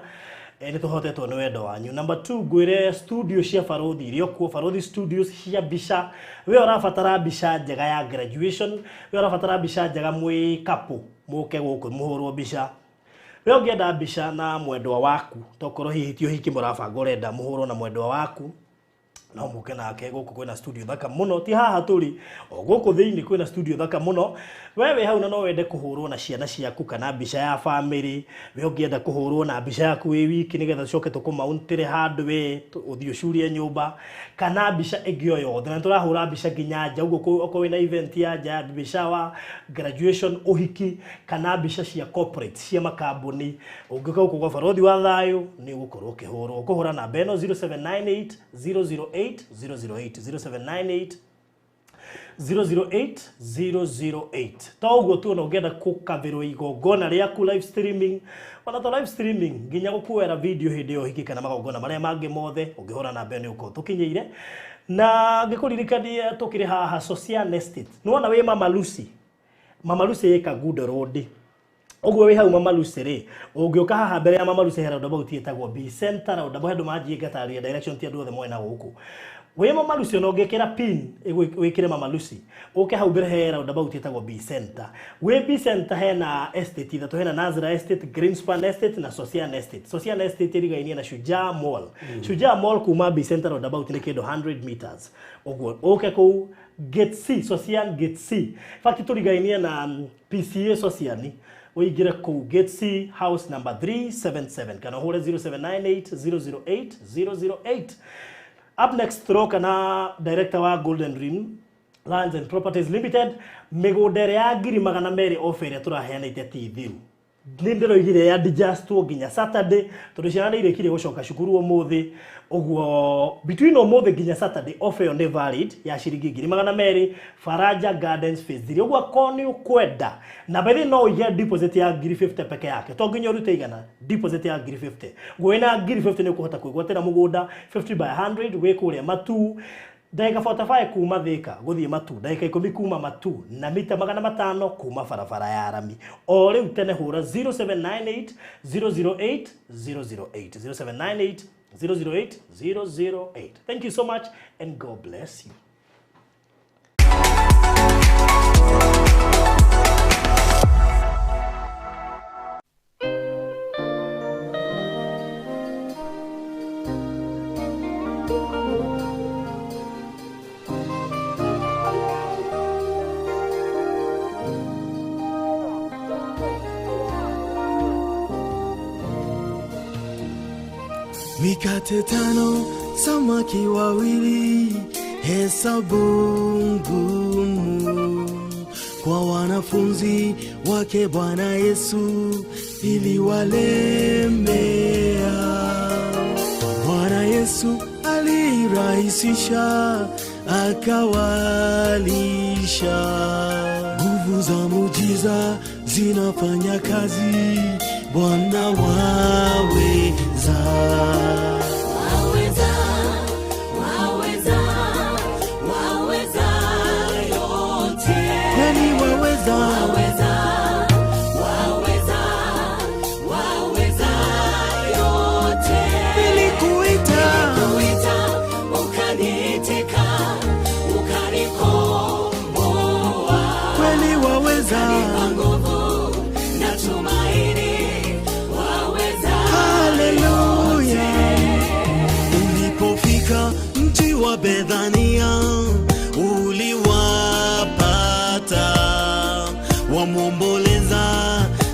nĩ tũhotetwo nĩ wendo wanyu. Number 2 ngwĩre studio cia Barothi iria kuo Barothi studios cia mbica we ũrabatara mbica njega ya graduation we ũrabatara mbica njega mwĩ kapu mũke gũkũ mũhũrwo mbica we ũngĩenda mbica na mwendwa waku tokorwo hihi ti ũhiki mũrabanga ũrenda mũhũrwo na mwendwa waku no muke nake gũkũ kwĩna studio thaka muno ti haha tũri o gũkũ thĩinĩ kwĩna studio thaka muno wewe hau na no wende kũhũrwo na ciana ciaku kana mbica ya family we ũngĩenda kũhũrwo na mbica yaku wĩ wiki nĩgetha coke tũkũmauntĩre handũ we ũthiĩ ũcurie nyũmba kana mbica ĩngĩ o yothe na tũrahũra mbica nginya nja ũguo okorwo wĩna event ya nja baby shower graduation ũhiki kana mbica cia corporate cia makambuni ũngĩka gũkũ kwa Barothi wa Thayo nĩ ũgũkorwo ũkĩhũrwo ũkũhũra namba ĩno 0798 008 008 0798 008 toguo tu no ngenda kukavĩrwo igongona rĩaku live streaming ona to live streaming nginya gũkuera video hĩndĩ yo hiki kana magongona marĩa mangĩ mothe ũngĩhũra namba ĩno ũko tũkinyĩire na ngĩkũririkania tũkĩrĩ haha Social Estate nĩwona wĩ Mama Lucy yeka Good Road Oguo we hau Mama Lucy ri ungioka haha mbere ya Mama Lucy hera roundabout yetagwo B Center roundabout handu manjie ngataria direction ti andu othe mwena guku we Mama Lucy no ngekera pin wikire Mama Lucy uke hau mbere hera roundabout yetagwo B Center we B Center hena estate ithatu hena Nazra Estate Greenspan Estate na Social Estate irigainie na Shujaa Mall Shujaa Mall kuma B Center roundabout ni kindu 100 meters oguo uke ku Gate C Social Gate C fact turigainie na PCA Social ni Uigire ku Gate C house number 377 kana hore 0798 008 008 up next throw na director wa Golden Rim Lands and Properties Limited migondere ya ngiri magana meri offer turaheanite ti thiru ndindiro igire ya just nginya Saturday turuciana irekire gucoka cukuru umuthi oguo between umuthi nginya Saturday offer on valid ya shiringi ngiri magana meri Faraja Gardens phase 3 oguo koni ukwenda na bethe no ya deposit ya ngiri 50 peke yake to nginya rute igana deposit ya ngiri 50 gwena ngiri 50 ni kuhota kwigwatira mugunda 50 by 100 gwikuria matu Daika 45 kuma Thika guthie matu daika 10 kuma matu na mita 500 kuma barabara ya rami o riu tene hura 0798 008 008 0798 008 008 Thank you so much and God bless you. Mikate 5 samaki wawili hesabu ngumu kwa wanafunzi wake Bwana Yesu iliwalemea. Bwana Yesu alirahisisha akawalisha. Nguvu za muujiza zinafanya kazi, Bwana waweza. Bethania uliwapata wamomboleza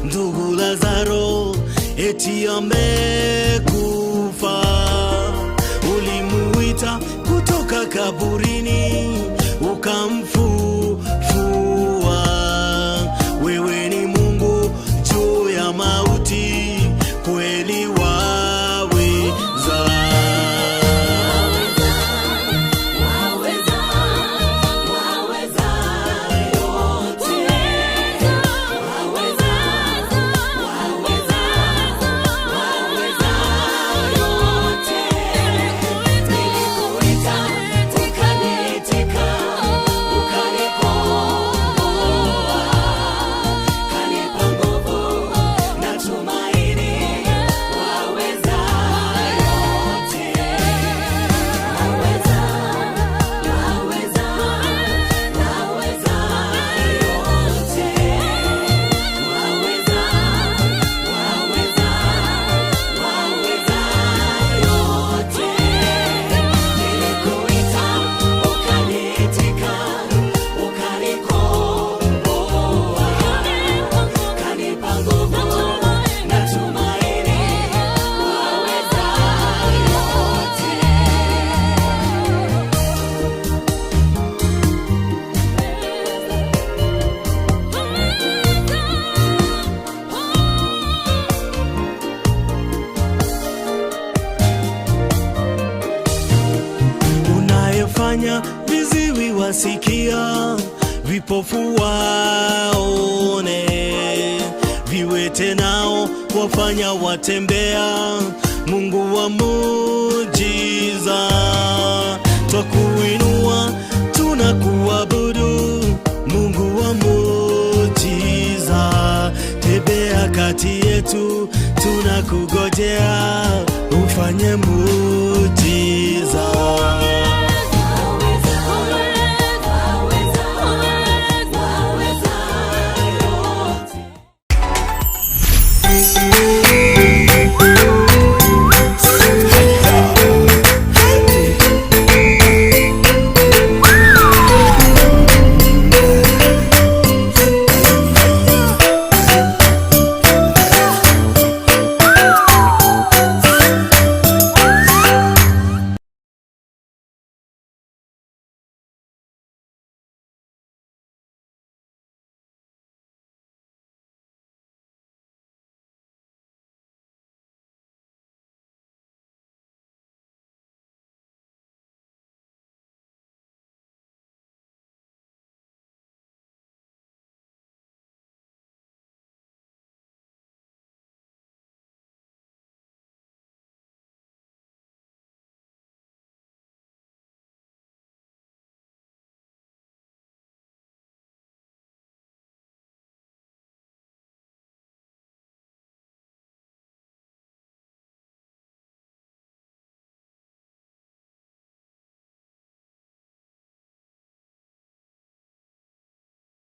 ndugu Lazaro eti amekufa. Ulimuita kaburini ukamfufua. Wewe ni Mungu juu ya mauti, kweli waweza. Viziwi wasikia, vipofu waone, viwete nao wafanya watembea. Mungu wa muujiza, twakuinua tunakuabudu. Mungu wa muujiza, tembea kati yetu, tunakugojea ufanye muujiza.